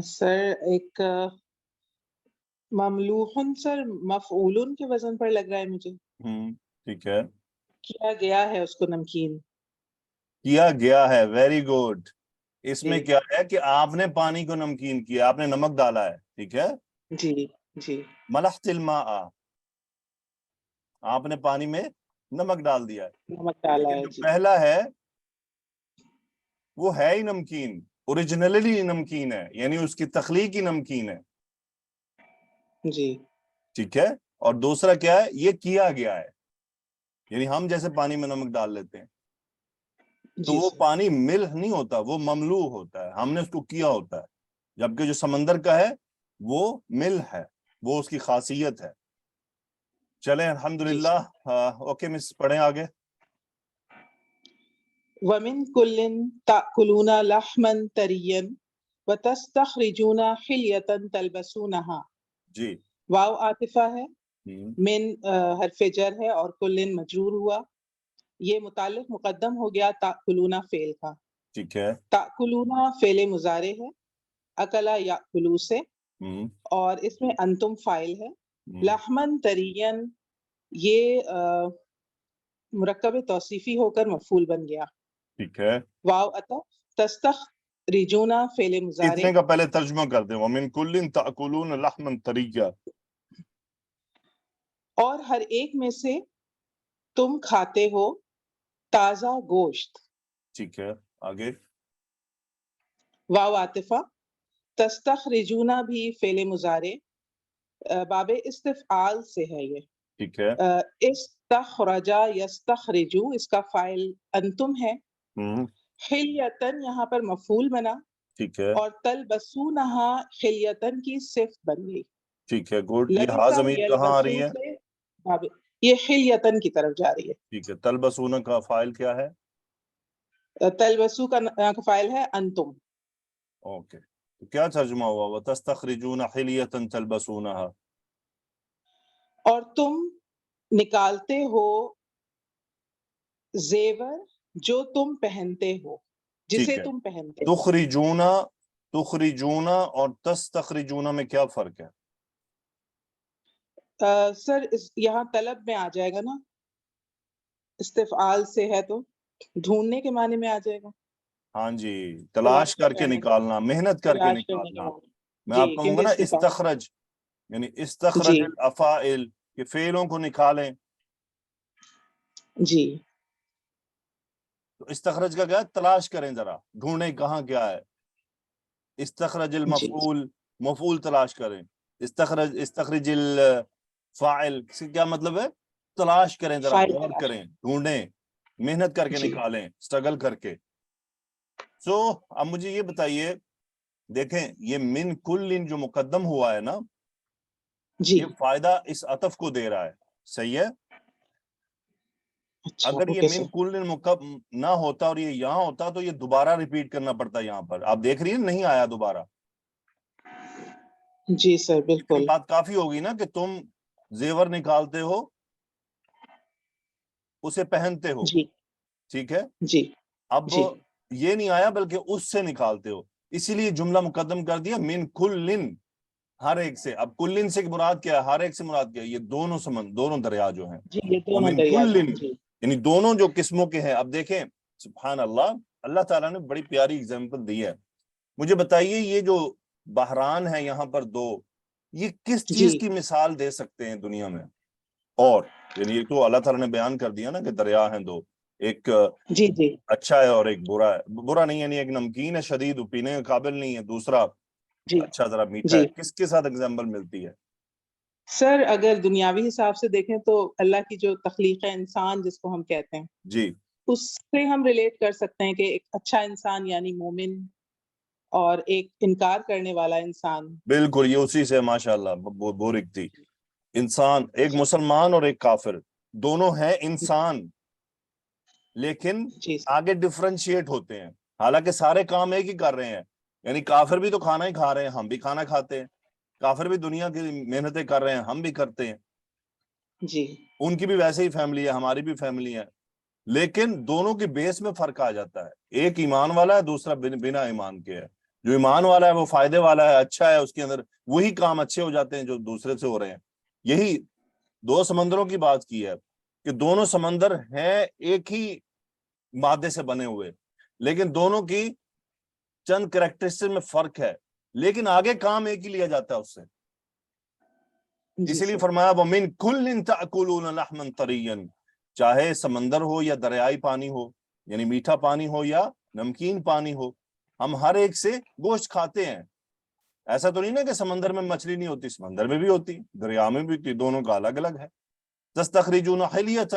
سر ایک مملوحن سر مفعولن کے وزن پر لگ رہا ہے مجھے. ٹھیک ہے، کیا گیا ہے اس کو نمکین. کیا گیا ہے، ویری گڈ. اس میں جی کیا ہے کہ آپ نے پانی کو نمکین کیا، آپ نے نمک ڈالا ہے. ٹھیک ہے. جی جی. ملحت الماء، آپ نے پانی میں نمک ڈال دیا ہے. نمک ڈالا لیکن ہے. جو جی پہلا ہے وہ ہے ہی نمکین، اوریجنلی نمکین ہے، یعنی اس کی تخلیق ہی نمکین ہے. جی ٹھیک ہے. اور دوسرا کیا ہے؟ یہ کیا گیا ہے، یعنی ہم جیسے پانی میں نمک ڈال لیتے ہیں تو جی وہ سر. پانی ملح نہیں ہوتا، وہ مملوح ہوتا ہے، ہم نے اس کو کیا ہوتا ہے. جبکہ جو سمندر کا ہے وہ ملح ہے، وہ اس کی خاصیت ہے. چلیں الحمدللہ. اوکے مس، پڑھیں آگے. وَمِن كُلٍّ تَأْكُلُونَ لَحْمًا طَرِيًّا وَتَسْتَخْرِجُونَ حِلْيَةً تَلْبَسُونَهَا. جی واو عاطفہ ہے، من حرف جر ہے، اور کلن مجرور ہوا. یہ متعلق مقدم ہو گیا تأکلون فعل کا. ٹھیک ہے. تأکلون فعل مضارع ہے، اکلا یأکلو سے، اور اس میں انتم فاعل ہے. لحمن طرین یہ مرکب توصیفی ہو کر مفعول بن گیا. ٹھیک ہے. واو عطف. تستخرجون فعل مضارع. اتنے کا پہلے ترجمہ کر دیں. وَمِن كُلٍّ تَأْكُلُونَ لَحْمًا طَرِيًّا. اور ہر ایک میں سے تم کھاتے ہو تازہ گوشت. ٹھیک ہے آگے. واو عاطفہ. تستخرجون بھی فعل مضارع باب استفعال سے ہے یہ. ٹھیک ہے. استخرجا یستخرجو اس کا فاعل انتم ہے. حلیتن یہاں پر مفعول بنا. ٹھیک ہے. اور تلبسونہا حلیتن کی صفت بن گئی. ٹھیک ہے گڈ. یہ ہا لیسا ضمیر کہاں آ رہی یلبسو ہے؟ سے یہ حلیتن کی طرف جا رہی ہے. ٹھیک ہے. تلبسون کا فاعل کیا ہے؟ تلبسو کا فاعل ہے انتم. اوکے تو کیا ترجمہ ہوا؟ وَتَسْتَخْرِجُونَ حِلْيَةً تَلْبَسُونَهَا. اور تم نکالتے ہو زیور جو تم پہنتے ہو، جسے ٹھیک ہے. تم پہنتے ہو. تخرجون اور تستخرجون میں کیا فرق ہے؟ سر یہاں طلب میں آ جائے گا نا، استفعال سے ہے تو ڈھونڈنے کے معنی میں آ جائے گا. ہاں جی، تلاش کر کے نکالنا، محنت کر کے تلاش کرنے کے نکالنا. معنی. میں جی آپ کہوں گا نا کیونکہ استخرج، یعنی استخرج جی الافائل کہ فعلوں کو نکالیں. جی تو استخرج کا کیا؟ تلاش کریں، ذرا ڈھونڈیں کہاں کیا ہے. استخرج جی المفعول، مفعول تلاش کریں. استخرج الفاعل، اس کا کیا مطلب ہے؟ تلاش کریں، ذرا فائل غور تلاش. کریں، ڈھونڈیں، محنت کر کے جی نکالیں، اسٹرگل کر کے. سو اب مجھے یہ بتائیے، دیکھیں یہ من کل جو مقدم ہوا ہے نا، جی یہ فائدہ اس عطف کو دے رہا ہے. صحیح ہے. اچھا اگر یہ اوکے من سر. کل نہ ہوتا اور یہ یہاں ہوتا تو یہ دوبارہ ریپیٹ کرنا پڑتا. یہاں پر آپ دیکھ رہی ہیں نہیں آیا دوبارہ. جی سر اتنی بالکل. بات کافی ہوگی نا کہ تم زیور نکالتے ہو، اسے پہنتے ہو. جی ٹھیک ہے. جی اب جی یہ نہیں آیا بلکہ اس سے نکالتے ہو، اسی لیے جملہ مقدم کر دیا من کلن، ہر ایک سے. اب کلن سے مراد کیا ہے؟ ہر ایک سے مراد کیا ہے؟ یہ دونوں دونوں دریا جو ہیں. جی یہ دونوں ومن دریا جو کلن ہیں. جی یعنی دونوں جو قسموں کے ہیں. اب دیکھیں سبحان اللہ، اللہ تعالیٰ نے بڑی پیاری اگزامپل دی ہے. مجھے بتائیے یہ جو بحران ہے یہاں پر دو، یہ کس جی چیز کی مثال دے سکتے ہیں دنیا میں؟ اور یعنی ایک تو اللہ تعالیٰ نے بیان کر دیا نا کہ دریا ہیں دو، ایک جی جی اچھا ہے اور ایک برا ہے. برا نہیں یعنی ایک نمکین ہے شدید، پینے کے قابل نہیں ہے، دوسرا جی اچھا ذرا میٹھا جی ہے. کس کے ساتھ ایگزامپل ملتی ہے؟ سر اگر دنیاوی حساب سے دیکھیں تو اللہ کی جو تخلیق ہے انسان جس کو ہم کہتے ہیں، جی اس سے ہم ریلیٹ کر سکتے ہیں کہ ایک اچھا انسان یعنی مومن اور ایک انکار کرنے والا انسان. بالکل، یہ اسی سے ماشاءاللہ بورک تھی. انسان ایک مسلمان اور ایک کافر دونوں ہیں انسان، لیکن جی آگے ڈفرینشیٹ ہوتے ہیں. حالانکہ سارے کام ایک ہی کر رہے ہیں. یعنی کافر بھی تو کھانا ہی کھا رہے ہیں، ہم بھی کھانا کھاتے ہیں. کافر بھی دنیا کی محنتیں کر رہے ہیں، ہم بھی کرتے ہیں. جی ان کی بھی ویسے ہی فیملی ہے، ہماری بھی فیملی ہے، لیکن دونوں کی بیس میں فرق آ جاتا ہے. ایک ایمان والا ہے، دوسرا بنا ایمان کے ہے. جو ایمان والا ہے وہ فائدے والا ہے، اچھا ہے، اس کے اندر وہی کام اچھے ہو جاتے ہیں جو دوسرے سے ہو رہے ہیں. یہی دو سمندروں کی بات کی ہے کہ دونوں سمندر ہیں ایک ہی مادے سے بنے ہوئے، لیکن دونوں کی چند کریکٹرسٹکس میں فرق ہے، لیکن آگے کام ایک ہی لیا جاتا ہے اس سے. جی اسی لیے سر. فرمایا وَمِن كُلٍّ تَأْكُلُونَ لَحْمًا طَرِيًّا، چاہے سمندر ہو یا دریائی پانی ہو، یعنی میٹھا پانی ہو یا نمکین پانی ہو، ہم ہر ایک سے گوشت کھاتے ہیں. ایسا تو نہیں نا کہ سمندر میں مچھلی نہیں ہوتی، سمندر میں بھی ہوتی، دریا میں بھی ہوتی، دونوں کا الگ الگ ہے. تستخرجون حلیۃ،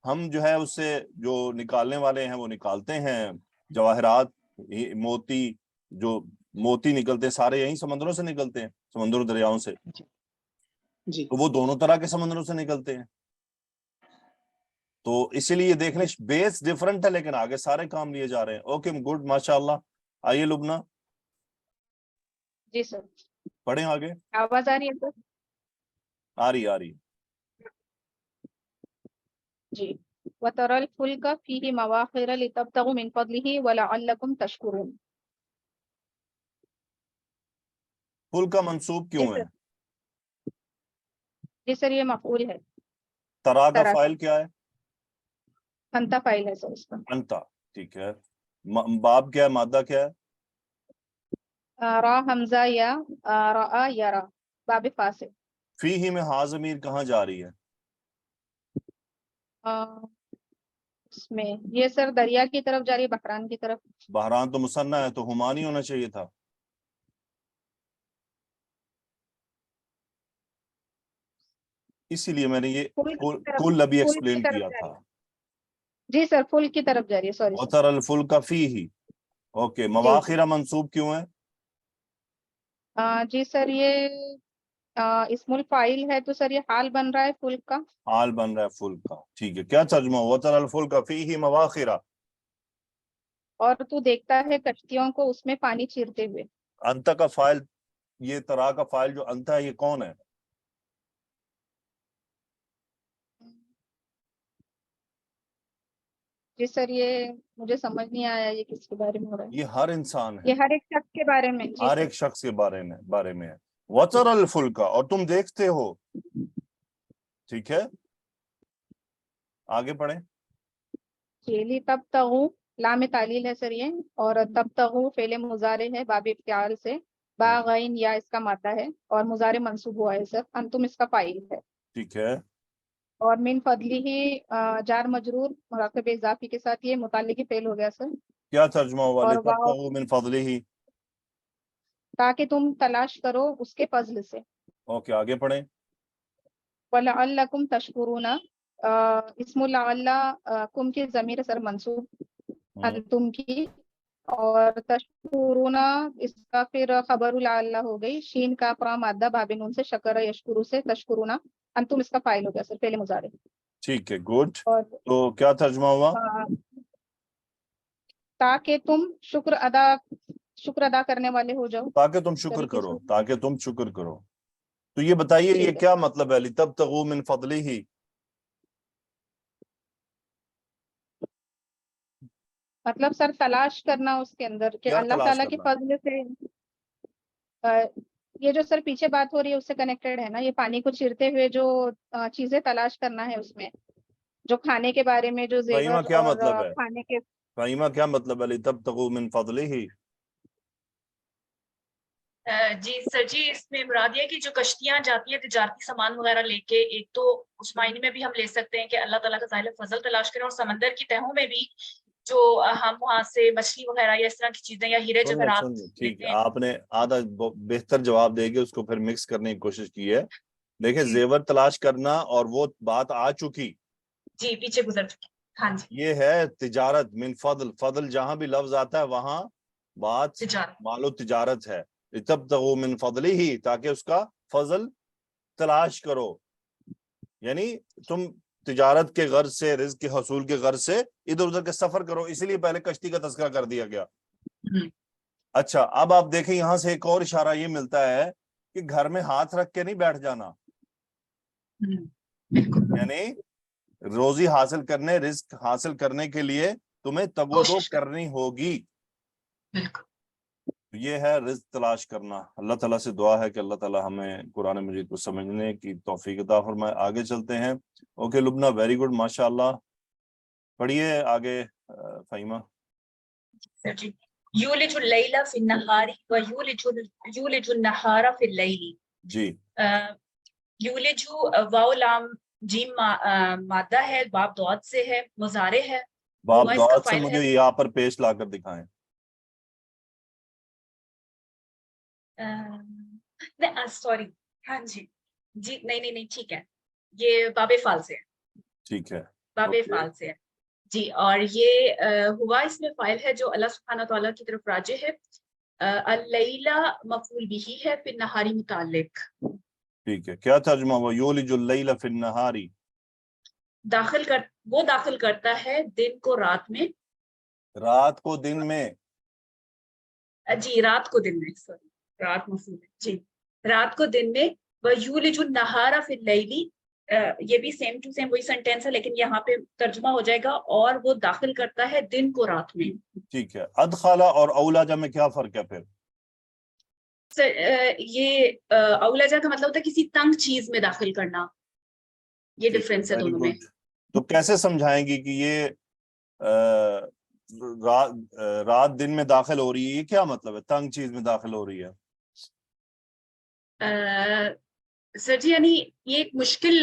ہم جو ہے اس سے جو نکالنے والے ہیں وہ نکالتے ہیں جواہرات، موتی، جو موتی نکلتے ہیں سارے یہیں سمندروں سے نکلتے ہیں، سمندر و دریاؤں سے. جی تو وہ دونوں طرح کے سمندروں سے نکلتے ہیں. تو اسی لیے دیکھ لیں بیس ڈفرنٹ ہے لیکن آگے سارے کام لیے جا رہے ہیں. اوکے گڈ ماشاء اللہ. آئیے لبنہ جی سر. پڑھیں آگے. آواز آ رہی ہے سر؟ آ رہی. جی. وَتَرَى الْفُلْكَ فِيهِ مَوَاخِرَ لِتَبْتَغُوا مِنْ فَضْلِهِ وَلَعَلَّكُمْ تَشْكُرُونَ. فل کا منصوب کیوں ہے؟ جی سر یہ مفعول ہے. ترا کا طرح فائل کیا ہے؟ انتا فائل ہے سر اس کا. انتا. ٹھیک ہے. باب کیا ہے؟ مادہ کیا ہے؟ را حمزہ یا را یا را باب فاصل. فی ہی میں ہا ضمیر کہاں جا رہی ہے؟ اس میں یہ سر دریا کی طرف جا رہی ہے، بحران کی طرف. بحران تو مصنع ہے، تو ہما نہیں ہونا چاہیے تھا. اسی لیے میں نے یہ کل ابھی ایکسپلین کیا تھا. جی سر فل کی طرف جا رہی ہے، سوری. وتر الفلک فیہ. اوکے، مواخر منصوب کیوں ہے؟ جی سر یہ اسم الفاعل ہے تو سر یہ حال بن رہا ہے فلک کا. حال بن رہا ہے فلک کا، ٹھیک ہے. کیا ترجمہ وتر الفلک فیہ مواخر؟ اور تو دیکھتا ہے کشتیوں کو اس میں پانی چیرتے ہوئے. انت کا فاعل، یہ ترا کا فاعل جو انت ہے، یہ کون ہے؟ جی سر یہ مجھے سمجھ نہیں آیا یہ کس کے بارے میں ہو رہا ہے. یہ ہر انسان ہے، یہ ہر ایک شخص کے بارے میں. جی ہر سر. ایک شخص کے بارے میں ہے. وتر الفلک، اور تم دیکھتے ہو. ٹھیک ہے، آگے پڑھیں. چیلی تب تغو لام تعلیل ہے سر یہ، اور تب تغو فعل مضارع ہے باب افتعال سے، باغین یا اس کا مادہ ہے، اور مضارع منصوب ہوا ہے سر، انتم اس کا فاعل ہے. ٹھیک ہے. اور من فضلی ہی جار مجرور مراقب اضافی کے ساتھ یہ متعلق فعل ہو گیا سر. کیا ترجمہ ہوا؟ اور لِتَبْتَغُوا مِنْ فَضْلِهِ. تاکہ تم تلاش کرو اس کے فضل سے. اوکے، آگے پڑھیں. وَلَعَلَّكُمْ تَشْكُرُونَ اسم لعل کم کی ضمیر سر منصوب انتم کی، اور تشکرون اس کا پھر خبر لعل ہو گئی، شین کا پرا مادہ باب نون سے، شکر یشکرو سے، تشکرون انتم اس کا فاعل ہو گیا سر فعل مضارع. ٹھیک ہے، گڈ. اور تو کیا ترجمہ ہوا؟ تاکہ تم شکر ادا کرنے والے ہو جاؤ. تاکہ تم شکر کرو، تاکہ تم شکر کرو. تو یہ بتائیے یہ کیا مطلب ہے لِتَبْتَغُوا مِنْ فَضْلِهِ؟ مطلب سر تلاش کرنا اس کے اندر کہ کیا اللہ تلاش تعالیٰ کے کرنا؟ فضل سے. یہ جو سر پیچھے بات ہو رہی ہے اس سے کنیکٹڈ ہے نا، یہ پانی کو چیرتے ہوئے جو چیزیں تلاش کرنا ہے اس میں، جو کھانے کے بارے میں جو فہیمہ زیور کیا اور مطلب ہے؟ کھانے کے. فہیمہ کیا مطلب ہے لِتَبْتَغُوا مِنْ فَضْلِهِ؟ جی سر جی، اس میں مراد یہ ہے کہ جو کشتیاں جاتی ہیں تجارتی سامان وغیرہ لے کے، ایک تو اس معنی میں بھی ہم لے سکتے ہیں کہ اللہ تعالیٰ کا ظاہر فضل تلاش کریں، اور سمندر کی تہوں میں بھی جو ہم وہاں سے مچھلی وغیرہ یا اس طرح کی چیزیں یا ہیرے جواہرات ٹھیک لیتے ہے، ہیں. آپ نے آدھا بہتر جواب دے کے اس کو پھر مکس کرنے کی کوشش کی ہے. دیکھیں، جی زیور تلاش کرنا اور وہ بات آ چکی، جی پیچھے گزر چکے. ہاں جی، یہ ہے تجارت. من فضل، فضل جہاں بھی لفظ آتا ہے وہاں بات تجارت. مال و تجارت ہے. لِتَبْتَغُوا مِنْ فَضْلِهِ، تاکہ اس کا فضل تلاش کرو. یعنی تم تجارت کے غرض سے، رزق کے حصول کے غرض سے ادھر ادھر کے سفر کرو، اسی لیے پہلے کشتی کا تذکرہ کر دیا گیا. اچھا، اب آپ دیکھیں یہاں سے ایک اور اشارہ یہ ملتا ہے کہ گھر میں ہاتھ رکھ کے نہیں بیٹھ جانا. یعنی روزی حاصل کرنے، رزق حاصل کرنے کے لیے تمہیں تگ و دو کرنی ہوگی. یہ ہے رزق تلاش کرنا. اللہ تعالیٰ سے دعا ہے کہ اللہ تعالیٰ ہمیں قرآن مجید کو سمجھنے کی توفیق عطا فرمائے. آگے چلتے ہیں. اوکے لبنہ، ویری گڈ، ماشاء اللہ. پڑھیے آگے فہیمہ. یولج اللیل فی النہار و یولج النہار فی اللیل. جی، یولجو واو لام جیم مادہ ہے، باب دعات سے ہے، مضارع ہے. باب ہوا اس کا دعات سے فاعل مجھے ہے. یہاں پر پیش لا کر دکھائیں. سوری، ہاں جی جی، نہیں ٹھیک ہے، یہ باب فعال سے ہے. ٹھیک ہے، باب فعال سے ہے جی. اور یہ ہوا اس میں فاعل ہے جو اللہ سبحانہ تعالیٰ کی طرف راجع ہے. اللیلہ مفعول بھی ہے، پھر نہاری متعلق. ٹھیک ہے. کیا ترجمہ ہوا یولج اللیل فی النہار؟ وہ داخل کرتا ہے دن کو رات میں. رات کو دن میں. جی رات کو دن میں، سوری رات مفعول جی، رات کو دن میں. وَيُولِجُ النَّهَارَ فِي اللَّيْلِ، یہ بھی سیم ٹو سیم وہی سینٹینس ہے، لیکن یہاں پہ ترجمہ ہو جائے گا اور وہ داخل کرتا ہے دن کو رات میں. ٹھیک ہے. ادخلا اور اولاجہ میں کیا فرق ہے پھر؟ یہ اولاجہ کا مطلب ہوتا ہے کسی تنگ چیز میں داخل کرنا، یہ ڈفرینس ہے دونوں میں. تو کیسے سمجھائیں گی کہ یہ رات دن میں داخل ہو رہی ہے؟ یہ کیا مطلب ہے تنگ چیز میں داخل ہو رہی ہے؟ سر جی یعنی یہ ایک مشکل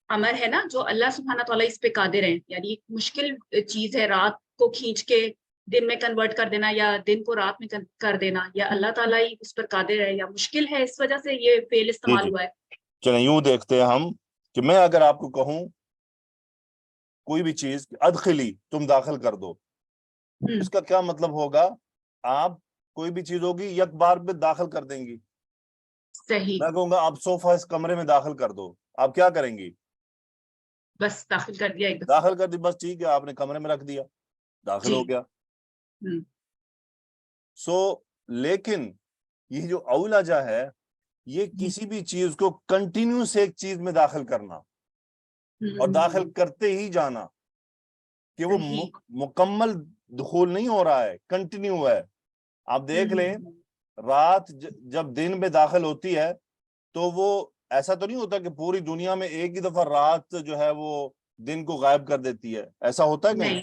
امر ہے نا جو اللہ سبحانہ تعالیٰ اس پہ قادر ہیں، یعنی ایک مشکل چیز ہے رات کو کھینچ کے دن میں کنورٹ کر دینا یا دن کو رات میں کر دینا، یا اللہ تعالیٰ ہی اس پر قادر ہے یا مشکل ہے، اس وجہ سے یہ فعل استعمال ہوا ہے۔ چلیں یوں دیکھتے ہیں ہم کہ میں اگر آپ کو کہوں کوئی بھی چیز ادخلی تم داخل کر دو، اس کا کیا مطلب ہوگا؟ آپ کوئی بھی چیز ہوگی یک بار میں داخل کر دیں گی۔ صحیح، میں کہوں گا آپ صوفہ اس کمرے میں داخل کر دو، آپ کیا کریں گی؟ بس داخل کر دیا ایک دفعہ۔ داخل کر دی، بس ٹھیک ہے، آپ نے کمرے میں رکھ دیا، داخل ہو گیا۔ لیکن یہ جو اولجا ہے یہ کسی بھی چیز کو کنٹینیوس ایک چیز میں داخل کرنا اور داخل کرتے ہی جانا، کہ وہ مکمل دخول نہیں ہو رہا ہے، کنٹینیو ہے۔ آپ دیکھ لیں رات جب دن میں داخل ہوتی ہے تو وہ ایسا تو نہیں ہوتا کہ پوری دنیا میں ایک ہی دفعہ رات جو ہے وہ دن کو غائب کر دیتی ہے، ایسا ہوتا ہے کہیں؟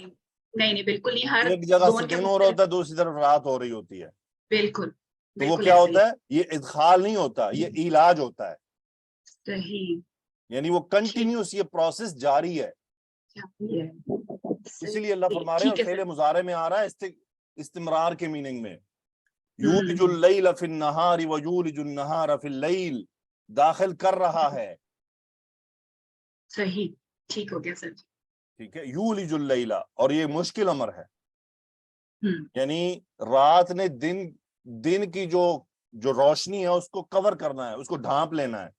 نہیں بالکل نہیں، ہر ایک جگہ سے دن ہو رہا ہوتا ہے، دوسری طرف رات ہو رہی ہوتی ہے۔ بالکل تو وہ کیا ہوتا ہے؟ یہ ادخال نہیں ہوتا، یہ علاج ہوتا ہے۔ صحیح، یعنی وہ کنٹینیوس یہ پروسیس جاری ہے، اسی لیے اللہ فرما رہے ہیں، اور فعل مضارع میں آ رہا ہے استمرار کے میننگ میں، یولج اللیل فی النہار ویولج النہار فی اللیل، داخل کر رہا ہے۔ صحیح، ٹھیک ہو گیا سر، ٹھیک ہے، یولج اللیل، اور یہ مشکل امر ہے، یعنی رات نے دن کی جو روشنی ہے اس کو کور کرنا ہے، اس کو ڈھانپ لینا ہے،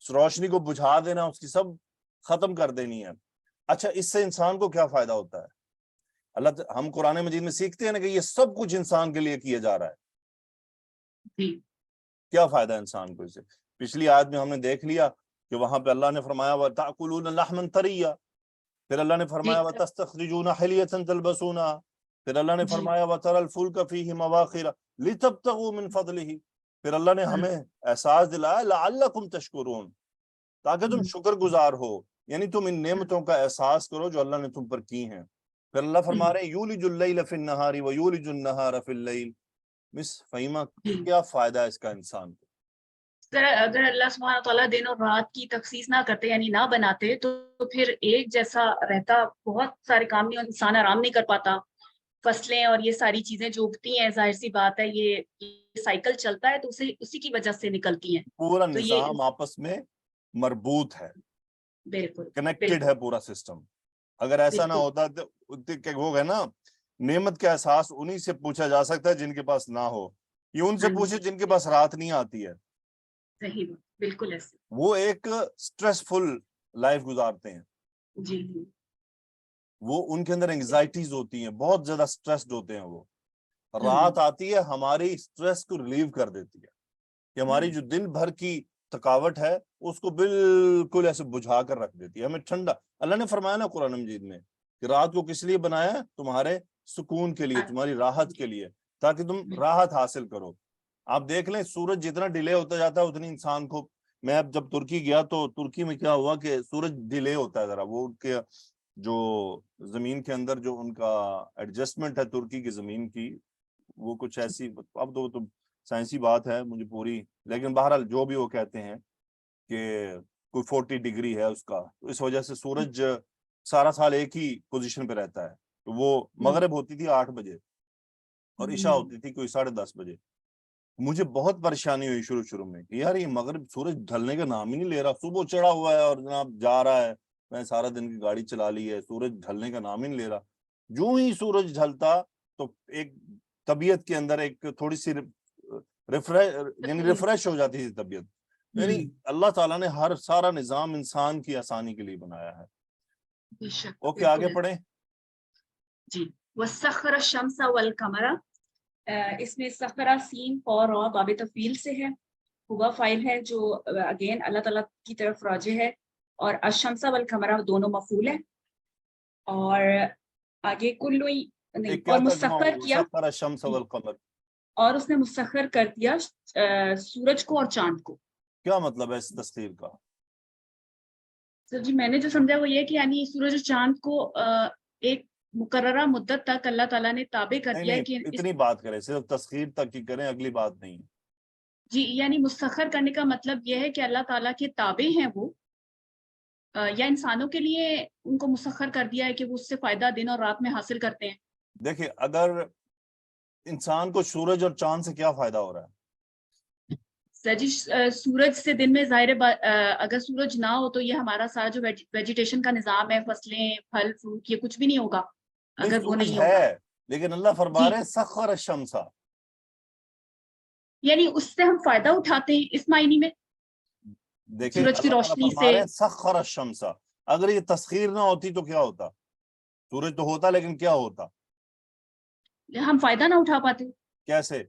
اس روشنی کو بجھا دینا، اس کی سب ختم کر دینی ہے۔ اچھا، اس سے انسان کو کیا فائدہ ہوتا ہے؟ ہم قرآن مجید میں سیکھتے ہیں نا کہ یہ سب کچھ انسان کے لیے کیا جا رہا ہے۔ کیا فائدہ ہے انسان کو اس سے؟ پچھلی آیت میں ہم نے دیکھ لیا کہ وہاں پہ اللہ نے فرمایا وَتَأْكُلُونَ لَحْمًا طَرِيًّا، پھر اللہ نے فرمایا وَتَسْتَخْرِجُونَ حِلْيَةً تَلْبَسُونَهَا، پھر اللہ نے فرمایا وَتَرَى الْفُلْكَ فِيهِ مَوَاخِرَ لِتَبْتَغُوا مِنْ فَضْلِهِ، پھر اللہ نے ہمیں احساس دلایا لَعَلَّكُمْ تَشْكُرُونَ، تاکہ تم شکر گزار ہو، یعنی تم ان نعمتوں کا احساس کرو جو اللہ نے تم پر کی ہیں۔ پھر اللہ فرما رہے ہیں یولج اللیل فی النہار ویولج النہار فی اللیل۔ مس فہیمہ، کیا فائدہ ہے اس کا انسان کو؟ اگر اللہ سبحانہ تعالیٰ دن اور رات کی تخصیص نہ کرتے، یعنی نہ بناتے، تو پھر ایک جیسا رہتا، بہت سارے کام نہیں، انسان آرام نہیں کر پاتا، فصلیں اور یہ ساری چیزیں جو اگتی ہیں، ظاہر سی بات ہے یہ سائیکل چلتا ہے تو اسی کی وجہ سے نکلتی ہیں۔ پورا نظام آپس میں مربوط ہے، بالکل کنیکٹڈ ہے پورا سسٹم۔ اگر ایسا نہ ہوتا تو وہ ہے نا، نعمت کا احساس انہی سے پوچھا جا سکتا ہے جن کے پاس نہ ہو، یہ ان سے پوچھے جن کے پاس رات نہیں آتی ہے۔ صحیح، بالکل ایسے وہ ایک سٹریسفل لائف گزارتے ہیں، جی، وہ ان کے اندر انگزائٹیز ہوتی ہیں، بہت زیادہ سٹریسڈ ہوتے ہیں وہ۔ رات آتی ہے، ہماری سٹریس کو ریلیو کر دیتی ہے، کہ ہماری جو دن بھر کی تھکاوٹ ہے اس کو بالکل ایسے بجھا کر رکھ دیتی ہے، ہمیں ٹھنڈا۔ اللہ نے فرمایا نا قرآن مجید میں کہ رات کو کس لیے بنایا ہے؟ تمہارے سکون کے لیے، تمہاری راحت کے لیے، تاکہ تم راحت حاصل کرو۔ آپ دیکھ لیں سورج جتنا ڈیلے ہوتا جاتا ہے اتنی انسان کو، میں اب جب ترکی گیا تو ترکی میں کیا ہوا کہ سورج ڈیلے ہوتا ہے ذرا، وہ ان کے جو زمین کے اندر جو ان کا ایڈجسٹمنٹ ہے ترکی کی زمین کی، وہ کچھ ایسی، اب تو سائنسی بات ہے مجھے پوری، لیکن بہرحال جو بھی وہ کہتے ہیں کہ کوئی 40 ڈگری ہے اس کا، تو اس وجہ سے سورج سارا سال ایک ہی پوزیشن پہ رہتا ہے۔ تو وہ مغرب ہوتی تھی 8 بجے اور عشاء ہوتی تھی کوئی 10:30 بجے۔ مجھے بہت پریشانی ہوئی شروع میں کہ یار یہ مغرب سورج ڈھلنے کا نام ہی نہیں لے رہا، صبح چڑھا ہوا ہے اور جناب جا رہا ہے، میں سارا دن کی گاڑی چلا لی ہے، سورج ڈھلنے کا نام ہی نہیں لے رہا۔ جو ہی سورج ڈھلتا تو ایک طبیعت کے اندر ایک تھوڑی سی ریفریش ہو جاتی تھی طبیعت۔ یعنی اللہ تعالیٰ نے سارا نظام انسان کی آسانی کے لیے بنایا ہے۔ اوکے، آگے پڑھیں جی۔ وَسَخَّرَ الشَّمْسَ وَالْقَمَرَ، اس میں سخرہ سین اور را باب تفعیل سے ہے، ہوا فائل ہے جو اگین اللہ تعالیٰ کی طرف راجع ہے، اور الشمس والقمر دونوں مفعول ہیں، اور آگے اور مسخر کیا، سخر الشمس والقمر، اور اس نے مسخر کر دیا سورج کو اور چاند کو۔ کیا مطلب ہے اس تسخیر کا؟ سر جی میں نے جو سمجھا وہ یہ کہ یعنی سورج اور چاند کو ایک مقررہ مدت تک اللہ تعالیٰ نے تابع کر دیا ہے کہ اتنی بات کریں، صرف تسخیر تک کی کریں، اگلی بات نہیں۔ جی، یعنی مسخر کرنے کا مطلب یہ ہے کہ اللہ تعالیٰ کے تابع ہیں وہ، یا انسانوں کے لیے ان کو مسخر کر دیا ہے کہ وہ اس سے فائدہ دن اور رات میں حاصل کرتے ہیں؟ دیکھیں اگر انسان کو سورج اور چاند سے کیا فائدہ ہو رہا ہے؟ سر جی سورج سے دن میں ظاہر اگر سورج نہ ہو تو یہ ہمارا سارا جو ویجیٹیشن کا نظام ہے، فصلیں، پھل فروٹ، یہ کچھ بھی نہیں ہوگا اگر وہ سورج نہیں ہوگا. ہے لیکن اللہ فرما رہے ہیں سخر الشمس، یعنی اس سے ہم فائدہ اٹھاتے ہیں اس معنی میں، دیکھیں سورج کی اللہ تعالیٰ روشنی فرما رہے سے. ہیں سخر الشمس. اگر یہ تسخیر نہ ہوتی تو کیا ہوتا؟ سورج تو ہوتا لیکن کیا ہوتا؟ ہم فائدہ نہ اٹھا پاتے. کیسے؟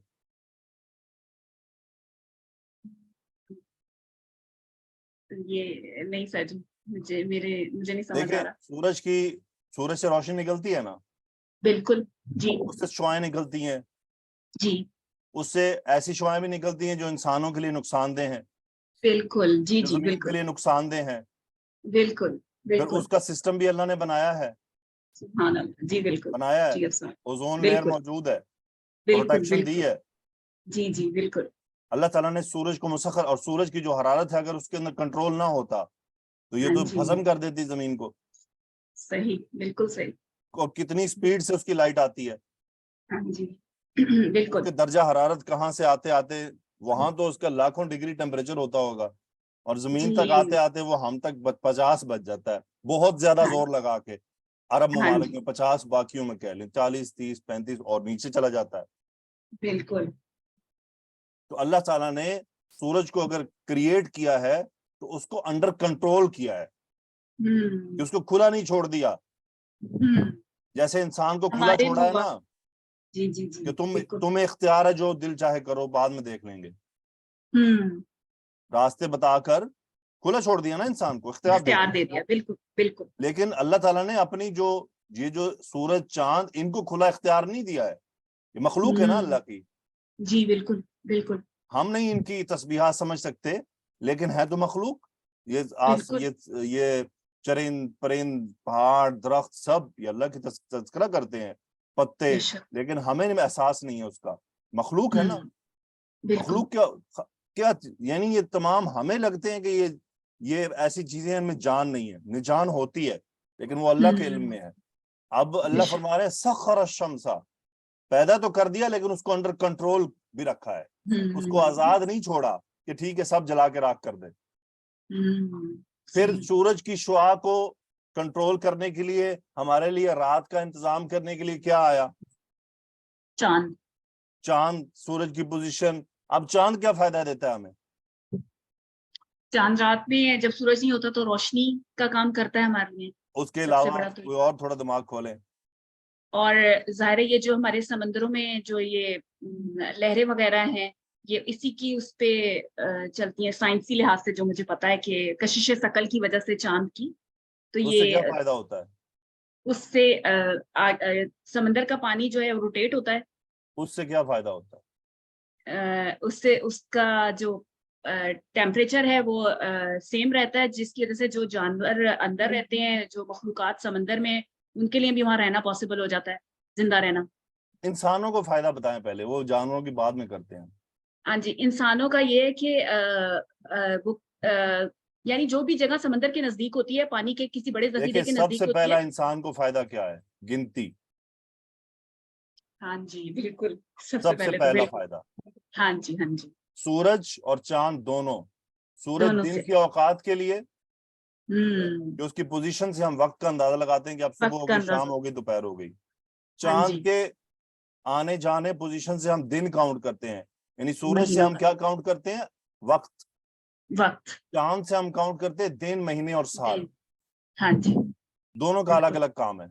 یہ نہیں سر جی، مجھے نہیں سمجھ آ دیکھیں رہا. سورج سے روشنی نکلتی ہے نا، بالکل جی اس سے شعائیں نکلتی ہیں، جی اس سے ایسی شعائیں بھی نکلتی ہیں جو انسانوں کے لیے نقصان دہ ہیں، بالکل جی جو جی زمین کے بالکل لیے نقصان دہ ہیں. بالکل پھر بالکل. اس کا سسٹم بھی اللہ نے بنایا ہے، سبحان اللہ، جی بالکل بنایا ہے، جی افسر، اوزون لیئر بالکل موجود ہے، بالکل پروٹیکشن دی بالکل ہے. جی جی بالکل. اللہ تعالیٰ نے سورج کو مسخر، اور سورج کی جو حرارت ہے اگر اس کے اندر کنٹرول نہ ہوتا تو یہ ہاں تو جی ہضم کر دیتی زمین کو. صحیح، بالکل صحیح. اور کتنی سپیڈ سے اس کی لائٹ آتی ہے، ہاں جی اس بالکل. کے درجہ حرارت کہاں سے آتے آتے وہاں تو اس کا لاکھوں ڈگری ٹیمپریچر ہوتا ہوگا، اور زمین تک جی آتے آتے وہ ہم تک 50 بج جاتا ہے، بہت زیادہ ہاں زور لگا کے. عرب ہاں ممالک جی میں 50، باقیوں میں کہہ لیں 40، 30، 35 اور نیچے چلا جاتا ہے. بالکل. تو اللہ تعالیٰ نے سورج کو اگر کریٹ کیا ہے تو اس کو انڈر کنٹرول کیا ہے، کہ اس کو کھلا نہیں چھوڑ دیا، جیسے انسان کو کھلا ہمارے چھوڑا ہے نا جی جی جی کہ بالکل. تمہیں اختیار ہے، جو دل چاہے کرو، بعد میں دیکھ لیں گے. راستے بتا کر کھلا چھوڑ دیا نا انسان کو، اختیار دے اختیار دیا. دے دیا، بالکل بالکل. لیکن اللہ تعالیٰ نے اپنی یہ جو سورج چاند ان کو کھلا اختیار نہیں دیا ہے، یہ مخلوق ہے نا اللہ کی. جی بالکل بالکل ہم نہیں ان کی تسبیحات سمجھ سکتے لیکن ہے تو مخلوق. بالکل. یہ چرند پرند پہاڑ درخت سب یہ اللہ کی تذکرہ کرتے ہیں، پتے، بے شک. لیکن ہمیں احساس نہیں ہے اس کا. مخلوق ہے نا. بالکل. مخلوق کیا یعنی یہ تمام ہمیں لگتے ہیں کہ یہ ایسی چیزیں ان میں جان نہیں ہے، نجان ہوتی ہے لیکن وہ اللہ کے علم میں ہے. اب اللہ فرما رہے ہیں سخر الشمس، پیدا تو کر دیا لیکن اس کو انڈر کنٹرول بھی رکھا ہے، اس کو آزاد نہیں چھوڑا کہ ٹھیک ہے سب جلا کے راکھ کر دے. پھر سورج کی شعاع کو کنٹرول کرنے کے لیے ہمارے لیے رات کا انتظام کرنے کے لیے کیا آیا؟ چاند. سورج کی پوزیشن. اب چاند کیا فائدہ دیتا ہے ہمیں؟ چاند رات میں جب سورج نہیں ہوتا تو روشنی کا کام کرتا ہے ہمارے لیے. اس کے علاوہ کوئی اور تھوڑا دماغ کھولیں. اور ظاہر یہ جو ہمارے سمندروں میں جو یہ لہریں وغیرہ ہیں یہ اسی کی اس پہ چلتی ہیں سائنسی لحاظ سے، جو مجھے پتا ہے کہ کشش ثقل کی وجہ سے چاند کی. تو اس سے یہ کیا فائدہ ہوتا ہے؟ اس سے سمندر کا پانی جو ہے وہ روٹیٹ ہوتا ہے. اس سے کیا فائدہ ہوتا ہے؟ اس سے اس کا جو ٹیمپریچر ہے وہ سیم رہتا ہے، جس کی وجہ سے جو جانور اندر رہتے ہیں، جو مخلوقات سمندر میں، ان کے لیے بھی وہاں رہنا پاسبل ہو جاتا ہے، زندہ رہنا. انسانوں کو فائدہ بتائیں پہلے، وہ جانوروں کی بعد میں کرتے ہیں. ہاں جی. انسانوں کا یہ ہے کہ یعنی جو بھی جگہ سمندر کے نزدیک ہوتی ہے، پانی کے کسی بڑے ذخیرے کے سب نزدیک سے ہوتی پہلا ہے. انسان کو فائدہ کیا ہے؟ گنتی. ہاں جی بالکل. سب سے پہلے پہلا تو فائدہ. ہاں جی ہاں جی. سورج اور چاند دونوں. سورج دونوں دن سے کی اوقات کے لیے، کہ اس کی پوزیشن سے ہم وقت کا اندازہ لگاتے ہیں کہ اب صبح وقت ہو کا گئی، اندازہ. شام ہو گئی، دوپہر ہو گئی. ہاں چاند جی. کے آنے جانے پوزیشن سے ہم دن کاؤنٹ کرتے ہیں، یعنی سورج سے مہینوں ہم کا کیا کاؤنٹ کرتے ہیں؟ وقت. چاند سے ہم کاؤنٹ کرتے ہیں دن، مہینے اور سال. ہاں جی. دونوں کا الگ الگ کام ہے.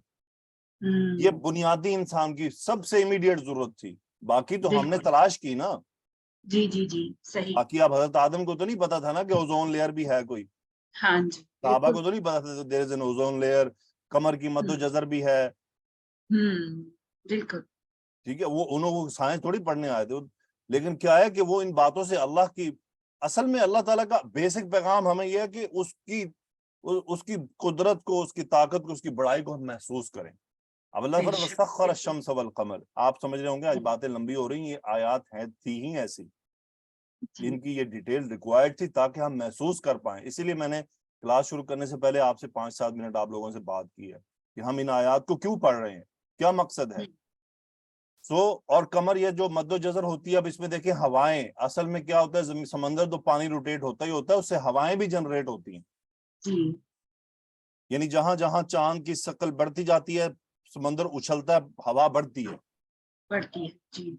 یہ بنیادی انسان کی سب سے امیڈیٹ ضرورت تھی، باقی تو ہم نے تلاش کی نا. جی جی جی صحیح. باقی اب حضرت آدم کو تو نہیں پتا تھا نا کہ اوزون لیئر بھی ہے کوئی. ہاں جی. صحابہ کو تو نہیں پتا تھا دیر از این اوزون لیئر، کمر کی مد و جزر بھی ہے. بالکل ٹھیک ہے، وہ انہوں کو سائنس تھوڑی پڑھنے آئے تھے. لیکن کیا ہے کہ وہ ان باتوں سے اللہ کی، اصل میں اللہ تعالیٰ کا بیسک پیغام ہمیں یہ ہے کہ اس کی قدرت کو، اس کی طاقت کو، اس کی بڑائی کو ہم محسوس کریں. اب اللہ فرماتا ہے وَسَخَّرَ الشَّمْسَ وَالْقَمَرَ. آپ سمجھ رہے ہوں گے آج باتیں لمبی ہو رہی ہیں، یہ آیات ہیں تھی ہی ایسی، ان کی یہ ڈیٹیل ریکوائرڈ تھی تاکہ ہم محسوس کر پائیں. اسی لیے میں نے کلاس شروع کرنے سے پہلے آپ سے 5-7 منٹ آپ لوگوں سے بات کی ہے کہ ہم ان آیات کو کیوں پڑھ رہے ہیں, کیا مقصد ہے. اور قمر یہ جو مد و جزر ہوتی ہے, اب اس میں دیکھیں ہوائیں, اصل میں کیا ہوتا ہے, سمندر تو پانی روٹیٹ ہوتا ہی ہوتا ہے, اس سے ہوائیں بھی جنریٹ ہوتی ہیں. یعنی جہاں جہاں چاند کی شکل بڑھتی جاتی ہے سمندر اچھلتا ہے, ہوا بڑھتی ہے. جی.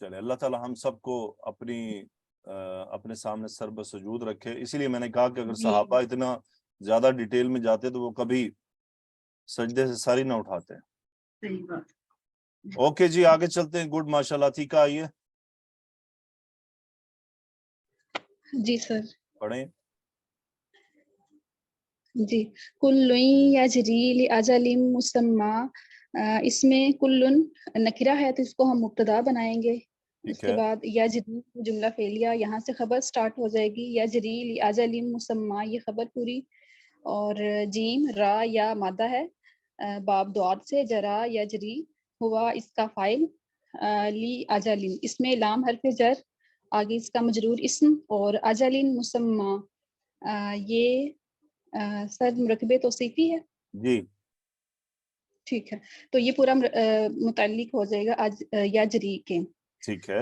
چلے اللہ تعالی ہم سب کو اپنے سامنے سر بسجود رکھے. اسی لیے میں نے کہا کہ اگر صحابہ اتنا زیادہ ڈیٹیل میں جاتے تو وہ کبھی سجدے سے ساری نہ اٹھاتے ہیں. صحیح بات. اوکے جی آگے چلتے ہیں. گڈ ماشاءاللہ. ٹھیک ہے, آئیے جی سر. پڑھیں. جی. کل یجری لاجل مسمی, اس میں کلن نکرہ ہے تو اس کو ہم مبتدا بنائیں گے. اس کے بعد یجری جملہ فعلیہ, یہاں سے خبر سٹارٹ ہو جائے گی. یجری لاجل مسمی یہ خبر پوری, اور جیم را یا مادہ ہے باب دوات سے, جرا یجری ہوا اس کا فائل, لی اجلین اس میں لام حرف جر, آگے اس کا مجرور اسم, اور اجلین مسمی یہ سر مرکب توصیفی ہے. جی ٹھیک ہے, تو یہ پورا متعلق ہو جائے گا یجری کے. ٹھیک ہے.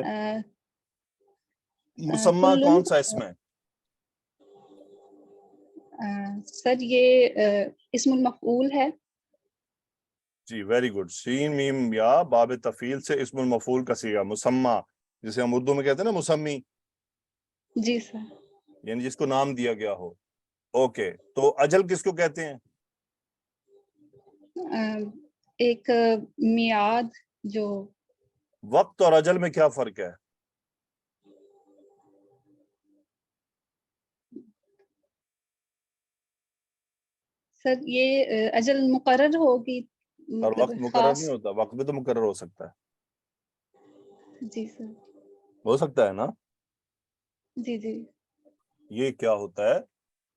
مسمہ کون سا اس میں؟ سر یہ اسم المفعول ہے. جی ویری گڈ. سین میم یا باب تفعیل سے اسم المفعول کا صیغہ مسمہ, جسے ہم اردو میں کہتے ہیں نا مسمی. جی سر. یعنی جس کو نام دیا گیا ہو. اوکے, تو اجل کس کو کہتے ہیں؟ ایک میعاد جو. وقت اور اجل میں کیا فرق ہے؟ سر یہ اجل مقرر ہوگی, اور مطلب وقت مقرر خاص. نہیں ہوتا, وقت بھی تو مقرر ہو سکتا ہے. جی سر. ہو سکتا ہے نا. جی جی. یہ کیا ہوتا ہے,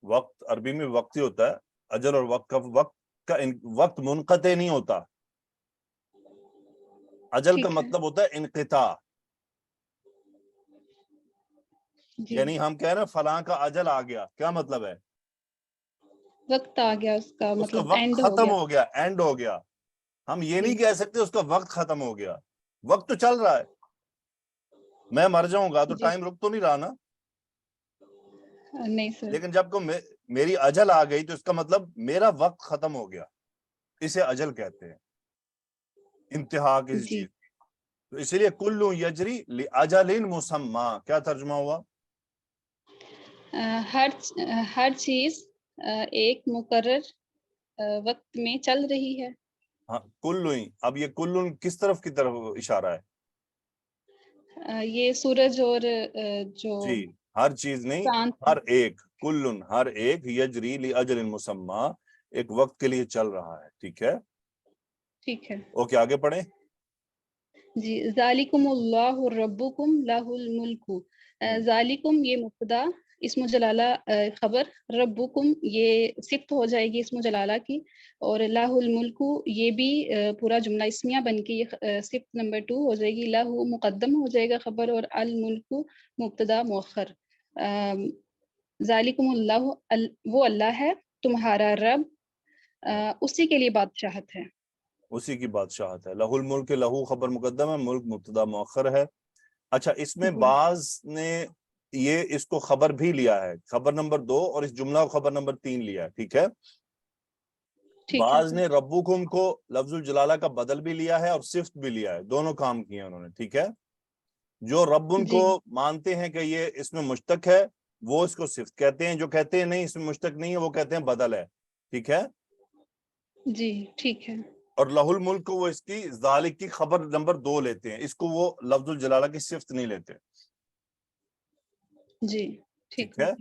وقت عربی میں وقت ہی ہوتا ہے. اجل اور وقت کا وقت منقطع نہیں ہوتا. اجل کا مطلب ہوتا ہے انقطاع. جی. یعنی ہم کہہ رہے ہیں فلاں کا اجل آ گیا, کیا مطلب ہے؟ وقت آ گیا, اس کا اس کا مطلب وقت اینڈ ختم ہو گیا, اینڈ ہو گیا. ہم یہ نہیں کہہ سکتے اس کا وقت ختم ہو گیا. وقت تو چل رہا ہے. میں مر جاؤں گا تو ٹائم رک تو نہیں رہا نا. نہیں سر. لیکن جب کو میری اجل آ گئی تو اس کا مطلب میرا وقت ختم ہو گیا. اسے اجل کہتے ہیں, انتہا کسی چیز. تو اسی لیے کلو یجری لاجل مسمی, کیا ترجمہ ہوا؟ ہر چیز ایک مقرر وقت میں چل رہی ہے. ہاں کلو. اب یہ کلو کس طرف کی طرف اشارہ ہے؟ یہ سورج اور جو جی ہر چیز نہیں, ہر ایک. کلن ہر ایک, یجری لاجل مسمی ایک وقت کے لیے چل رہا ہے. ٹھیک ہے. ٹھیک ہے. اوکے آگے پڑھیں. جی. ذالکم اللہ ربکم لہ الملک. ذالکم یہ مبتدا, اسم جلالہ خبر, ربکم یہ صفت ہو جائے گی اسم جلالہ کی, اور لہ الملک یہ بھی پورا جملہ اسمیہ بن کے یہ صفت نمبر 2 ہو جائے گی. لہ مقدم ہو جائے گا خبر, اور الملک مبتدا مؤخر. ذالکم اللہ وہ اللہ ہے تمہارا رب, اسی کے لیے بادشاہت ہے. اسی کی بادشاہت ہے. لہ الملک, لہو خبر مقدم ہے, ملک مبتدا مؤخر ہے. اچھا اس میں بعض نے یہ اس کو خبر بھی لیا ہے, خبر نمبر 2, اور اس جملہ کو خبر نمبر 3 لیا ہے. ٹھیک ہے. بعض نے ربکم کو لفظ الجلالہ کا بدل بھی لیا ہے اور صفت بھی لیا ہے, دونوں کام کیے انہوں نے. ٹھیک ہے. جو ربن کو مانتے ہیں کہ یہ اس میں مشتق ہے وہ اس کو صفت کہتے ہیں, جو کہتے ہیں نہیں اس میں مشتق نہیں ہے وہ کہتے ہیں بدل ہے. ٹھیک ہے. جی ٹھیک ہے. اور لہ الملک کو وہ اس کی ذالک کی خبر نمبر 2 لیتے ہیں, اس کو وہ لفظ الجلالہ کی صفت نہیں لیتے. جی ٹھیک ہے.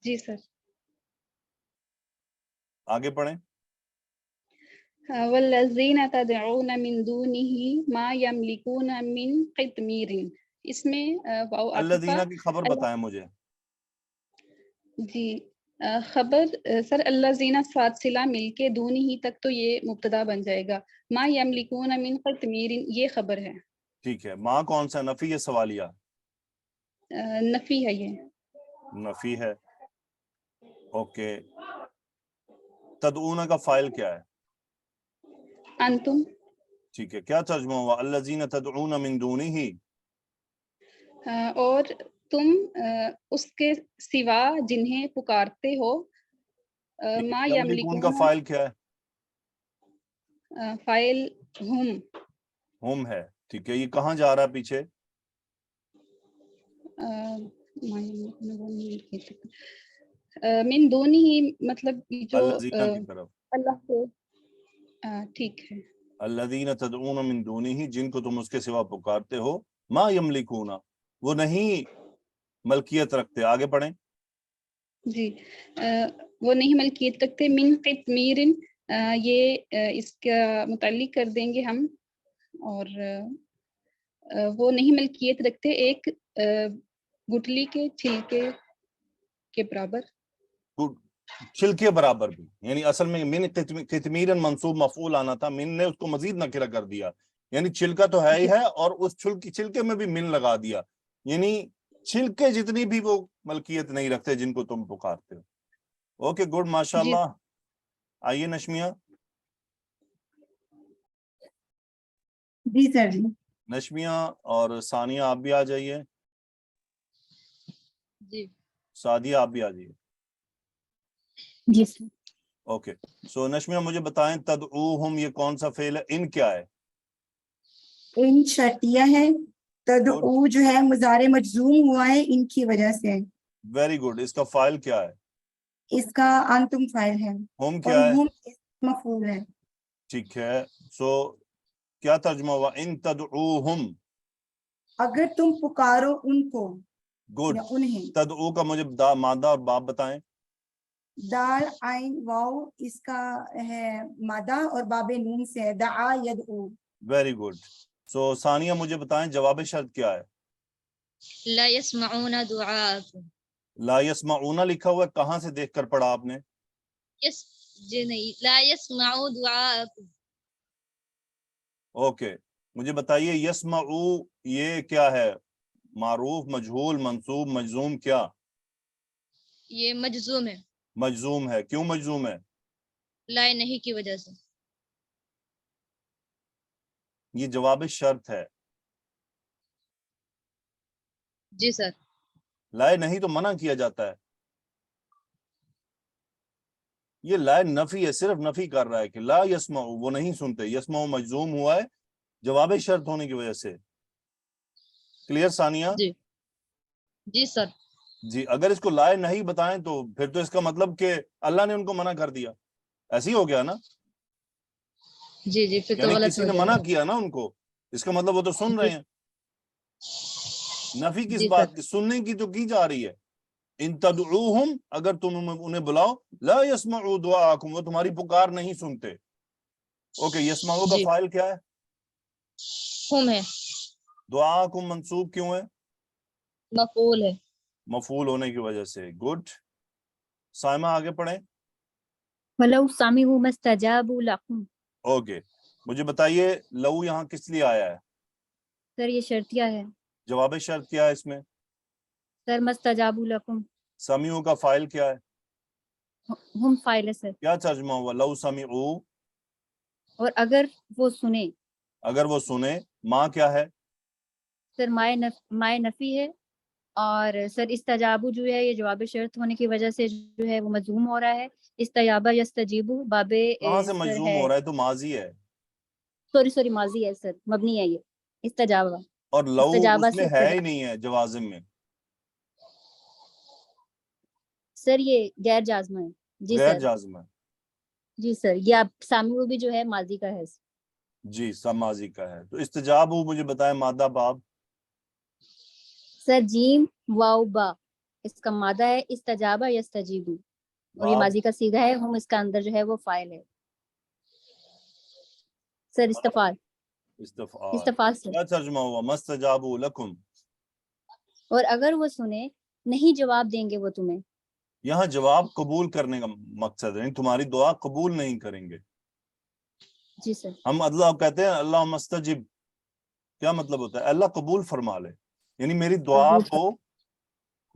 جی سر. آگے پڑھیں. والذین تدعون من دونه ما یملکون من قطمیر, اس میں الذین کی خبر بتائیں مجھے. جی خبر سر الذین سات صلہ مل کے دون ہی تک تو یہ مبتدا بن جائے گا. ما یملکون من قطمیر یہ خبر ہے. ٹھیک ہے. ماں کون سا, نفی یا سوالیہ؟ نفی ہے یہ. نفی ہے. اوکے, تدعون کا فائل کیا ہے؟ انتم. ٹھیک ہے, کیا ترجمہ ہوا الذین تدعون من دونہ؟ اور تم اس کے سوا جنہیں پکارتے ہو. ما یملکون کا یملکون فائل کیا ہے؟ فائل ہم ہے. ٹھیک ہے, یہ کہاں جا رہا ہے پیچھے؟ من دونی ہی, مطلب جو الذین کی طرف. اللہ سے. ٹھیک ہے. الذین تدعون من دونہ, جن کو تم اس کے سوا پکارتے ہو, ما یملکون, وہ نہیں ملکیت رکھتے. آگے پڑھیں. جی, وہ نہیں ملکیت رکھتے. من قطمیر, یہ اس کا متعلق کر دیں گے ہم. اور وہ نہیں ملکیت رکھتے ایک گٹلی کے چھلکے کے برابر. چھلکے برابر بھی, یعنی اصل میں من قطمیر منصوب مفعول آنا تھا, من نے اس کو مزید نکرہ کر دیا, یعنی چھلکا تو ہے ہی ہے, اور اس چھلکے میں بھی من لگا دیا, یعنی چھلکے جتنی بھی وہ ملکیت نہیں رکھتے جن کو تم پکارتے ہو. اوکے گڈ, ماشاءاللہ. آئیے نشمیہ. جی سر. جی نشمیہ اور ثانیہ آپ بھی آ جائیے. جی. سعدیہ آپ بھی آ جائیے. جی سر. اوکے, سو نشمیہ مجھے بتائیں تدعوہم یہ کون سا فعل ہے؟ ان کیا ہے؟ ان شرطیہ ہے. تدعو جو ہے مضارع مجزوم ہوا ہے ان کی وجہ سے. Very good. اس کا فائل کیا ہے؟ اس کا انتم فائل ہے. ہم اور کیا ہے؟ ہم مفعول ہے. ٹھیک ہے, سو کیا ترجمہ ہوا ان تدعوہم؟ اگر تم پکارو ان کو گڈ. یا انہیں. تدعو کا مجھے مادہ اور باب بتائیں. دال عین واو اس کا ہے مادہ, اور باب نون سے ہے دعا یدعو. Very good. سو ثانیہ مجھے بتائیں جواب شرط کیا ہے؟ لا يسمعون دعاءكم. لا يسمعون لکھا ہوا ہے, کہاں سے دیکھ کر پڑھا آپ نے؟ جی نہیں, لا يسمعوا دعاءكم. اوکے, مجھے بتائیے یسمعو یہ کیا ہے؟ معروف, مجہول, منصوب, مجزوم, کیا؟ یہ مجزوم ہے. مجزوم ہے. کیوں مجزوم ہے؟ لا نہیں کی وجہ سے. یہ جواب شرط ہے. جی سر. لائے نہیں تو منع کیا جاتا ہے. یہ لائے نفی ہے, صرف نفی کر رہا ہے کہ لا یسمعو وہ نہیں سنتے. یسمعو مجزوم ہوا ہے جواب شرط ہونے کی وجہ سے. کلیئر ثانیہ؟ جی. جی سر. جی, اگر اس کو لائے نہیں بتائیں تو پھر تو اس کا مطلب کہ اللہ نے ان کو منع کر دیا, ایسے ہی ہو گیا نا. جی جی, پھر تو یعنی غلط کسی ہو نے جائے منع گا. کیا نا ان کو, اس کا مطلب وہ تو سن رہے ہیں. نفی کس جی بات سر. کی؟ سننے کی تو کی جا رہی ہے. ان تدعوہم, اگر تم انہیں بلاؤ, لا یسمعوا دعاءکم, وہ تمہاری پکار نہیں سنتے. اوکے, یسمعوا کا جی. فاعل کیا ہے؟ ہم ہے. دعاءکم منصوب کیوں ہے؟ مفعول ہے. مفعول ہونے کی وجہ سے. گڈ. سائمہ آگے پڑھیں. وَلَوْ سَمِعُوا مَا اسْتَجَابُوا لَكُمْ. اوکے, مجھے بتائیے لو یہاں کس لیے آیا ہے؟ سر یہ شرطیہ ہے. جواب شرط کیا ہے اس میں؟ سر مَا اسْتَجَابُوا لَكُمْ. سمیعوا کا فائل کیا ہے؟ ہم فائل ہے سر. کیا ترجمہ ہوا لو سمیعوا؟ اور اگر وہ سنیں. اگر وہ سنیں. ماں کیا ہے؟ سر مائے نفی ہے, اور سر استجابو جو ہے یہ جواب شرط ہونے کی وجہ سے جو ہے وہ مجزوم ہو رہا ہے. استجابہ یستجیبو باب کہاں سے سر مجزوم ہے. ہو رہا ہے؟ تو ماضی ہے. سوری ماضی ہے سر, مبنی ہے یہ استجابہ. اور لو استجابہ اس سے میں ہے ہی استجابہ. نہیں ہے جوازم میں. سر یہ غیر جازمہ ہے. جی غیر سر. جازم ہے. جی سر, یہ آپ سامعو بھی جو ہے ماضی کا ہے. جی سب ماضی کا ہے. تو استجاب ہو مجھے بتائیں مادہ باب. سر جیم واو با اس کا مادہ ہے استجابہ یستجیبو, اور یہ باب ماضی کا صیغہ ہے. ہم اس کا اندر جو ہے وہ فاعل ہے. سر استفعال. استفعال. استفعال سر. کیا ترجمہ ہوا مستجابوا لکم؟ اور اگر وہ سنے نہیں جواب دیں گے وہ تمہیں. یہاں جواب قبول کرنے کا مقصد ہے, تمہاری دعا قبول نہیں کریں گے. جی سر. ہم اللہ کہتے ہیں اللہ مستجب, کیا مطلب ہوتا ہے؟ اللہ قبول فرما لے, یعنی میری دعا قبول کو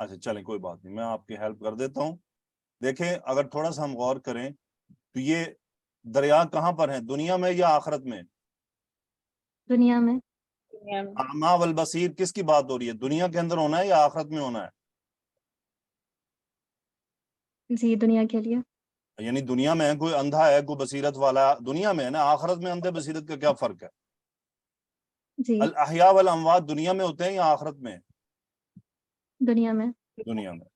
اچھا چلیں کوئی بات نہیں، میں آپ کی ہیلپ کر دیتا ہوں. دیکھیں اگر تھوڑا سا ہم غور کریں تو یہ دریا کہاں پر ہیں، دنیا میں یا آخرت میں؟ دنیا میں. اعمیٰ والبصیر کس کی بات ہو رہی ہے، دنیا کے اندر ہونا ہے یا آخرت میں ہونا ہے؟ جی دنیا کے لیے. یعنی دنیا میں کوئی اندھا ہے، کوئی بصیرت والا دنیا میں ہے نا، آخرت میں اندھے بصیرت کا کیا فرق ہے؟ جی الاحیاء والاموات دنیا میں ہوتے ہیں یا آخرت میں؟ دنیا میں. دنیا میں.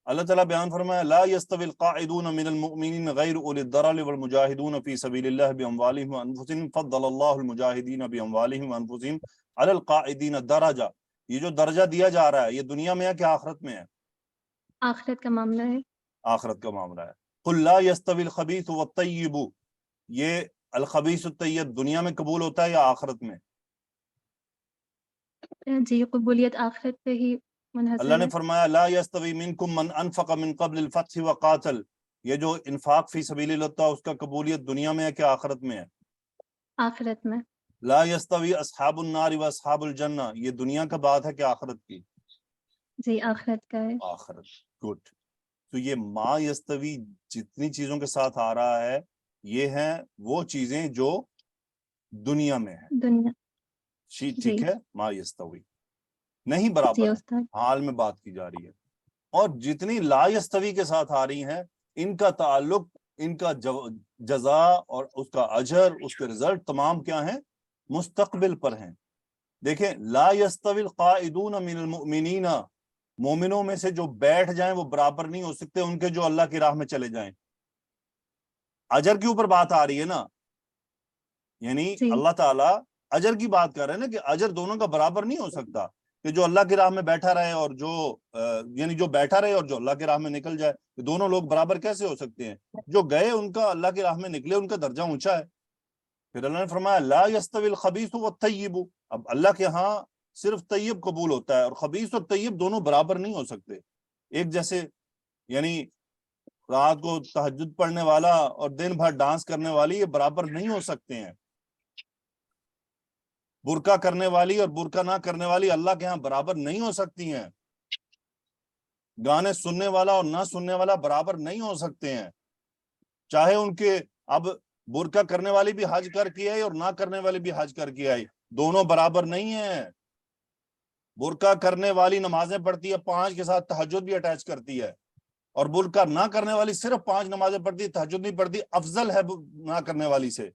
اللہ تعالیٰ بیان فرمایا لا يستوي القاعدون من المؤمنین غیر اولی الضرر والمجاہدون فی سبیل اللہ باموالہم وانفسہم فضل اللہ المجاہدین باموالہم وانفسہم علی القاعدین درجہ. یہ جو درجہ دیا جا رہا ہے یہ دنیا میں ہے کہ آخرت میں ہے؟ آخرت کا معاملہ ہے. آخرت کا معاملہ ہے. قل لا يستوي الخبیث والطیب، یہ الخبیث الطیب دنیا میں قبول ہوتا ہے یا آخرت میں؟ جی قبولیت آخرت پہ ہی منحصر اللہ نے ہے. فرمایا لا يستوي منکم من انفق من قبل الفتح وقاتل، یہ جو انفاق فی سبیل اللہ تھا اس کا قبولیت دنیا میں ہے کہ آخرت میں ہے؟ آخرت میں. لا يستوي اصحاب النار واصحاب الجنہ، یہ دنیا کا بات ہے کہ آخرت کی؟ جی آخرت کا ہے. آخرت. گڈ. تو یہ ما یستوی جتنی چیزوں کے ساتھ آ رہا ہے یہ ہیں وہ چیزیں جو دنیا میں ہیں. دنیا. ٹھیک ہے، ما یستوی نہیں برابر جی ہے، استاد. حال میں بات کی جا رہی ہے. اور جتنی لا یستوی کے ساتھ آ رہی ہیں ان کا تعلق، ان کا جزا اور اس کا اجر، اس کے رزلٹ تمام کیا ہیں، مستقبل پر ہیں. دیکھیں لا یستوی القاعدون من المؤمنین، مومنوں میں سے جو بیٹھ جائیں وہ برابر نہیں ہو سکتے ان کے جو اللہ کی راہ میں چلے جائیں. اجر کے اوپر بات آ رہی ہے نا، یعنی جی. اللہ تعالیٰ اجر کی بات کر رہے ہیں نا کہ اجر دونوں کا برابر نہیں ہو سکتا کہ جو اللہ کی راہ میں بیٹھا رہے اور جو یعنی جو بیٹھا رہے اور جو اللہ کی راہ میں نکل جائے، دونوں لوگ برابر کیسے ہو سکتے ہیں؟ جو گئے ان کا اللہ کی راہ میں نکلے ان کا درجہ اونچا ہے. پھر اللہ نے فرمایا لا یستوی الخبیث والطیب، اب اللہ کے ہاں صرف طیب قبول ہوتا ہے اور خبیث اور طیب دونوں برابر نہیں ہو سکتے ایک جیسے. یعنی رات کو تہجد پڑھنے والا اور دن بھر ڈانس کرنے والی یہ برابر نہیں ہو سکتے ہیں. برقع کرنے والی اور برقع نہ کرنے والی اللہ کے ہاں برابر نہیں ہو سکتی ہیں. گانے سننے والا اور نہ سننے والا برابر نہیں ہو سکتے ہیں، چاہے ان کے اب برقع کرنے والی بھی حج کر کے آئی اور نہ کرنے والی بھی حج کر کے آئی، دونوں برابر نہیں ہیں. برقع کرنے والی نمازیں پڑھتی ہے 5 کے ساتھ تہجد بھی اٹیچ کرتی ہے، اور برقع نہ کرنے والی صرف 5 نمازیں پڑھتی ہے، تہجد نہیں پڑھتی، افضل ہے نہ کرنے والی سے،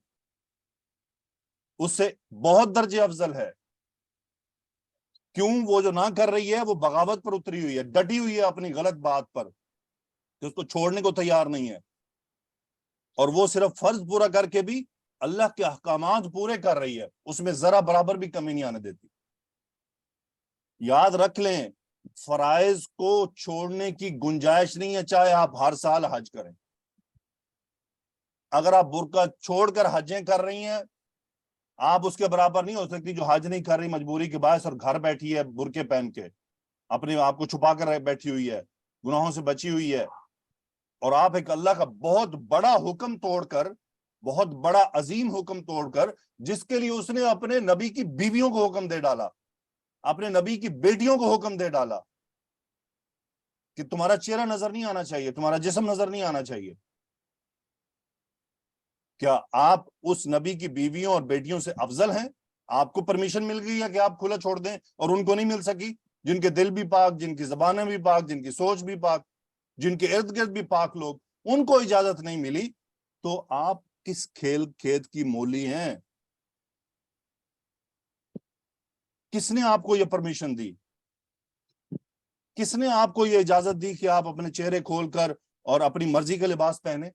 اس سے بہت درجے افضل ہے. کیوں؟ وہ جو نہ کر رہی ہے وہ بغاوت پر اتری ہوئی ہے، ڈٹی ہوئی ہے اپنی غلط بات پر کہ اس کو چھوڑنے کو تیار نہیں ہے، اور وہ صرف فرض پورا کر کے بھی اللہ کے احکامات پورے کر رہی ہے، اس میں ذرا برابر بھی کمی نہیں آنے دیتی. یاد رکھ لیں فرائض کو چھوڑنے کی گنجائش نہیں ہے، چاہے آپ ہر سال حج کریں. اگر آپ برقع چھوڑ کر حجیں کر رہی ہیں آپ اس کے برابر نہیں ہو سکتی جو حج نہیں کر رہی مجبوری کے باعث اور گھر بیٹھی ہے برقعے پہن کے، اپنے آپ کو چھپا کر بیٹھی ہوئی ہے، گناہوں سے بچی ہوئی ہے. اور آپ ایک اللہ کا بہت بڑا حکم توڑ کر، بہت بڑا عظیم حکم توڑ کر، جس کے لیے اس نے اپنے نبی کی بیویوں کو حکم دے ڈالا، اپنے نبی کی بیٹیوں کو حکم دے ڈالا کہ تمہارا چہرہ نظر نہیں آنا چاہیے، تمہارا جسم نظر نہیں آنا چاہیے. کیا آپ اس نبی کی بیویوں اور بیٹیوں سے افضل ہیں؟ آپ کو پرمیشن مل گئی ہے کہ آپ کھلا چھوڑ دیں اور ان کو نہیں مل سکی، جن کے دل بھی پاک، جن کی زبانیں بھی پاک، جن کی سوچ بھی پاک، جن کے ارد گرد بھی پاک لوگ، ان کو اجازت نہیں ملی، تو آپ کس کھیل کھیت کی مولی ہیں؟ کس نے آپ کو یہ پرمیشن دی؟ کس نے آپ کو یہ اجازت دی کہ آپ اپنے چہرے کھول کر اور اپنی مرضی کا لباس پہنے؟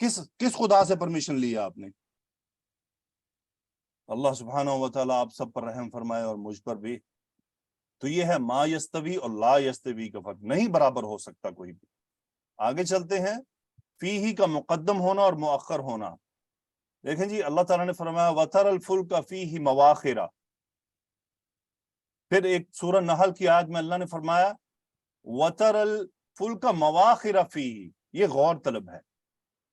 کس خدا سے پرمیشن لی آپ نے؟ اللہ سبحانہ و تعالیٰ آپ سب پر رحم فرمائے اور مجھ پر بھی. تو یہ ہے ما یستوی اور لا یستوی کا فرق، نہیں برابر ہو سکتا کوئی بھی. آگے چلتے ہیں، فیہ کا مقدم ہونا اور مؤخر ہونا. دیکھیں جی اللہ تعالیٰ نے فرمایا وَتَرَ الْفُلْكَ فِيهِ مَوَاخِرَ. پھر ایک سورہ نحل کی آیت میں اللہ نے فرمایا وَتَرَ الْفُلْكَ مَوَاخِرَ فِيهِ. یہ غور طلب ہے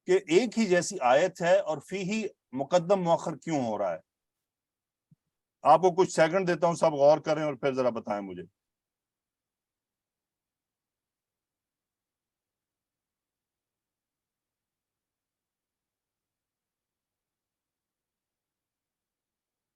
کہ ایک ہی جیسی آیت ہے اور فیہ مقدم مؤخر کیوں ہو رہا ہے. آپ کو کچھ سیکنڈ دیتا ہوں، سب غور کریں اور پھر ذرا بتائیں مجھے.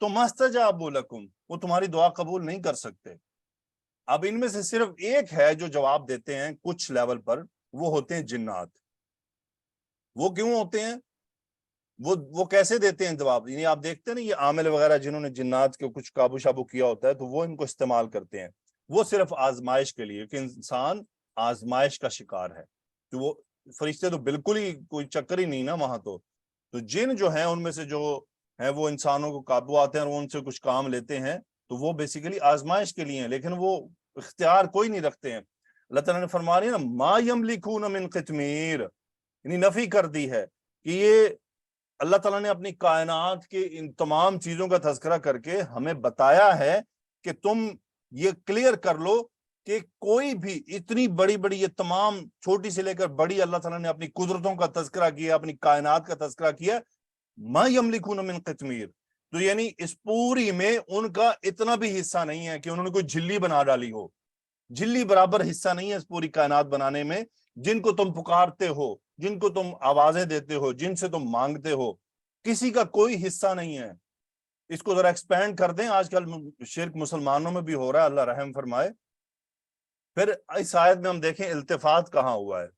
تو مستجابوا لکم, وہ تمہاری دعا قبول نہیں کر سکتے. اب ان میں سے صرف ایک ہے جو جواب دیتے ہیں کچھ لیول پر, وہ ہوتے ہیں جنات. وہ کیوں ہوتے ہیں, وہ کیسے دیتے ہیں جواب؟ یعنی آپ دیکھتے ہیں نا یہ عامل وغیرہ جنہوں نے جنات کے کچھ قابو شابو کیا ہوتا ہے تو وہ ان کو استعمال کرتے ہیں. وہ صرف آزمائش کے لیے, کہ انسان آزمائش کا شکار ہے. تو وہ فرشتے تو بالکل ہی کوئی چکر ہی نہیں نا وہاں. تو جن جو ہیں ان میں سے جو ہیں وہ انسانوں کو قابو آتے ہیں اور وہ ان سے کچھ کام لیتے ہیں, تو وہ بیسیکلی آزمائش کے لیے ہیں, لیکن وہ اختیار کوئی نہیں رکھتے ہیں. اللہ تعالیٰ نے فرما رہی ہے نا ما یملکون من قطمیر, یعنی نفی کر دی ہے کہ یہ اللہ تعالیٰ نے اپنی کائنات کے ان تمام چیزوں کا تذکرہ کر کے ہمیں بتایا ہے کہ تم یہ کلیئر کر لو کہ کوئی بھی اتنی بڑی بڑی, یہ تمام چھوٹی سے لے کر بڑی, اللہ تعالیٰ نے اپنی قدرتوں کا تذکرہ کیا, اپنی کائنات کا تذکرہ کیا, ما یملکون من قطمیر. تو یعنی اس پوری میں ان کا اتنا بھی حصہ نہیں ہے کہ انہوں نے کوئی جھلی بنا ڈالی ہو. جھلی برابر حصہ نہیں ہے اس پوری کائنات بنانے میں. جن کو تم پکارتے ہو, جن کو تم آوازیں دیتے ہو, جن سے تم مانگتے ہو, کسی کا کوئی حصہ نہیں ہے. اس کو ذرا ایکسپینڈ کر دیں, آج کل شرک مسلمانوں میں بھی ہو رہا ہے, اللہ رحم فرمائے. پھر اس آیت میں ہم دیکھیں التفات کہاں ہوا ہے,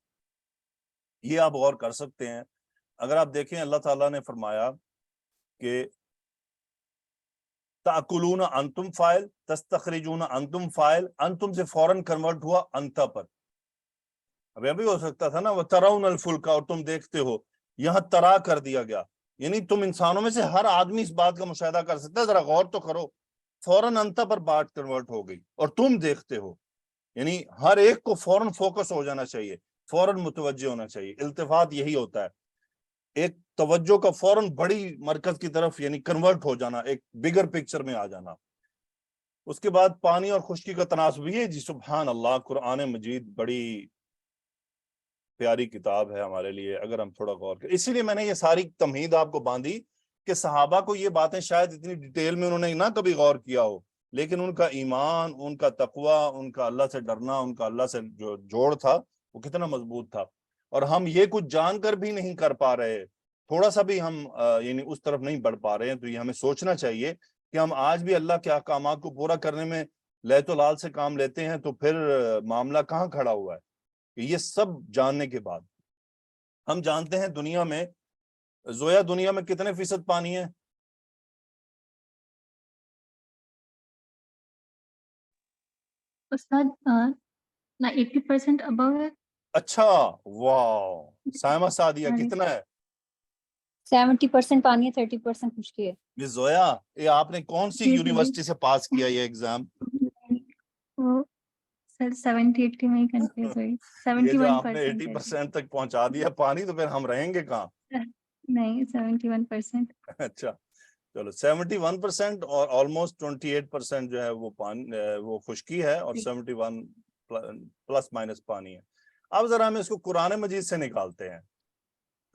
یہ آپ غور کر سکتے ہیں. اگر آپ دیکھیں اللہ تعالیٰ نے فرمایا کہ تاکلون انتم فاعل, تستخرجون انتم فاعل, انتم سے فوراً کنورٹ ہوا انتا پر. ابھی ہو سکتا تھا نا وہ ترون الفلک, اور تم دیکھتے ہو, یہاں ترا کر دیا گیا. یعنی تم انسانوں میں سے ہر آدمی اس بات کا مشاہدہ کر سکتا ہے, ذرا غور تو کرو. فوراً انتا پر بات کنورٹ ہو گئی اور تم دیکھتے ہو. یعنی ہر ایک کو فوراً فوکس ہو جانا چاہیے, فوراً متوجہ ہونا چاہیے. التفات یہی ہوتا ہے, ایک توجہ کا فوراً بڑی مرکز کی طرف یعنی کنورٹ ہو جانا, ایک بگر پکچر میں آ جانا. اس کے بعد پانی اور خشکی کا تناسب یہ جی سبحان اللہ, قرآن مجید بڑی پیاری کتاب ہے ہمارے لیے اگر ہم تھوڑا غور کریں. اسی لیے میں نے یہ ساری تمہید آپ کو باندھی کہ صحابہ کو یہ باتیں شاید اتنی ڈیٹیل میں انہوں نے نہ کبھی غور کیا ہو, لیکن ان کا ایمان, ان کا تقوی, ان کا اللہ سے ڈرنا, ان کا اللہ سے جو جوڑ تھا وہ کتنا مضبوط تھا. اور ہم یہ کچھ جان کر بھی نہیں کر پا رہے, تھوڑا سا بھی ہم یعنی اس طرف نہیں بڑھ پا رہے ہیں. تو یہ ہمیں سوچنا چاہیے کہ ہم آج بھی اللہ کے احکامات کو پورا کرنے میں لیت و لال سے کام لیتے ہیں, تو پھر معاملہ کہاں کھڑا ہوا ہے. یہ سب جاننے کے بعد ہم جانتے ہیں دنیا میں, زویا دنیا میں کتنے فیصد پانی ہے؟ استاد 80% above ہے. اچھا, واو. سائمہ سعدیہ کتنا ہے؟ 70% پانی ہے, 30% خشکی ہے. یہ زویا, یہ آپ نے کون سی یونیورسٹی سے پاس کیا یہ ایگزام؟ وہ سر 70-80 میں ہی کنفیوز ہوئی. یہ جو آپ نے 71% 80% تک پہنچا دیا پانی, تو پھر ہم رہیں گے کہاں؟ نہیں 71%. اچھا چلو 71% اور آلموسٹ 28% جو ہے وہ پانی, وہ خشکی ہے, اور 71 پلس مائنس پانی ہے. اب ذرا ہم اس کو قرآن مجید سے نکالتے ہیں.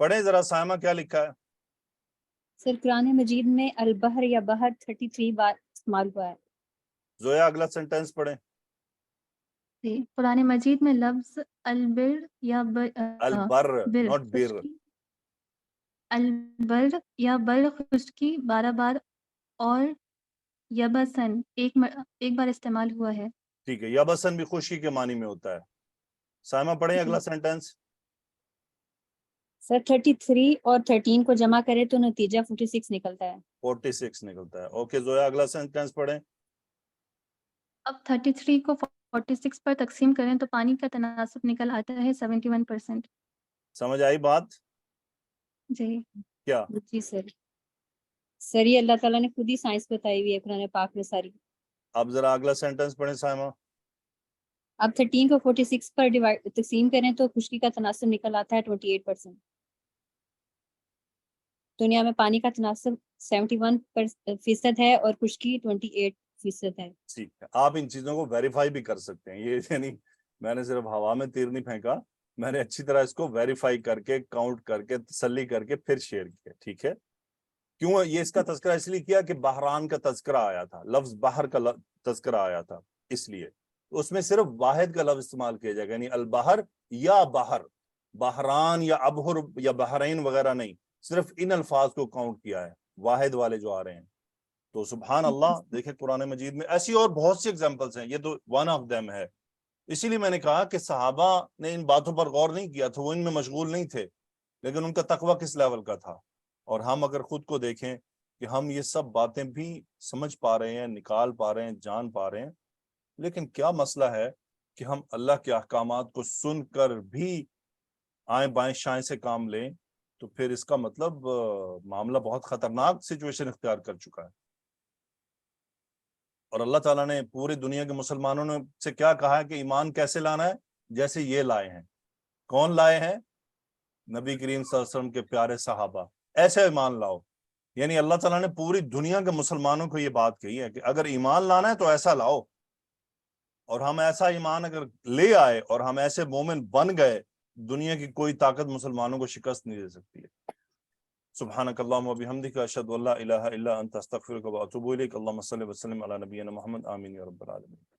پڑھیں ذرا سائمہ کیا لکھا ہے. سر قرآن مجید میں البحر یا بحر 33 بار استعمال ہوا ہے. زویا اگلا سینٹینس پڑھیں. قرآن مجید میں لفظ البر یا البر ناٹ بر, البر یا بر خشکی 12 بار اور یبسن ایک بار استعمال ہوا ہے. ٹھیک ہے, یبسن بھی خشکی کے معنی میں ہوتا ہے. سائمہ پڑھیں اگلا سینٹینس. سر 33 اور 13 کو جمع کرے تو نتیجہ 46 نکلتا ہے. 46 نکلتا ہے. اوکے زویا اگلا سینٹینس پڑھیں. اب 33 کو 46 پر تقسیم کریں تو پانی کا تناسب نکل آتا ہے 71%. سمجھ آئی بات؟ جی کیا؟ جی سر یہ اللہ تعالیٰ نے خود ہی سائنس بتائی ہوئی ہے قرآن پاک میں ساری. اب ذرا اگلا سینٹینس پڑھیں سائمہ. اب 13 کو 46 پر تقسیم کریں تو خشکی کا تناسب نکل آتا ہے 28%. دنیا میں پانی کا تناسب 71% ہے اور خشکی 28% ہے. ٹھیک ہے, آپ ان چیزوں کو ویریفائی بھی کر سکتے ہیں. یہ یعنی میں نے صرف ہوا میں تیر نہیں پھینکا, میں نے اچھی طرح اس کو ویریفائی کر کے, کاؤنٹ کر کے, تسلی کر کے پھر شیئر کیا. ٹھیک ہے, کیوں یہ اس کا تذکرہ اس لیے کیا کہ بحران کا تذکرہ آیا تھا, لفظ بحر کا تذکرہ آیا تھا, اس لیے اس میں صرف واحد کا لفظ استعمال کیا جائے گا, یعنی البحر یا بحر, بحران یا ابحر یا بحرین وغیرہ نہیں, صرف ان الفاظ کو کاؤنٹ کیا ہے, واحد والے جو آ رہے ہیں. تو سبحان اللہ، دیکھیں قرآن مجید میں ایسی اور بہت سی ایگزامپلس ہیں، یہ تو ون آف دیم ہے. اسی لیے میں نے کہا کہ صحابہ نے ان باتوں پر غور نہیں کیا تھا، وہ ان میں مشغول نہیں تھے، لیکن ان کا تقویٰ کس لیول کا تھا. اور ہم اگر خود کو دیکھیں کہ ہم یہ سب باتیں بھی سمجھ پا رہے ہیں، نکال پا رہے ہیں، جان پا رہے ہیں، لیکن کیا مسئلہ ہے کہ ہم اللہ کے احکامات کو سن کر بھی آئیں بائیں شائیں سے کام لیں، تو پھر اس کا مطلب معاملہ بہت خطرناک سچویشن اختیار کر چکا ہے. اور اللہ تعالیٰ نے پوری دنیا کے مسلمانوں نے سے کیا کہا ہے کہ ایمان کیسے لانا ہے؟ جیسے یہ لائے ہیں. کون لائے ہیں؟ نبی کریم صلی اللہ علیہ وسلم کے پیارے صحابہ. ایسے ایمان لاؤ. یعنی اللہ تعالیٰ نے پوری دنیا کے مسلمانوں کو یہ بات کہی ہے کہ اگر ایمان لانا ہے تو ایسا لاؤ. اور ہم ایسا ایمان اگر لے آئے اور ہم ایسے مومن بن گئے، دنیا کی کوئی طاقت مسلمانوں کو شکست نہیں دے سکتی ہے. سبحانک اللہم و بحمدک، اشہد ان لا الہ الا انت، استغفرک و اتوب الیک. اللہم صلی وسلم علی نبینا محمد. آمین یا رب العالمین.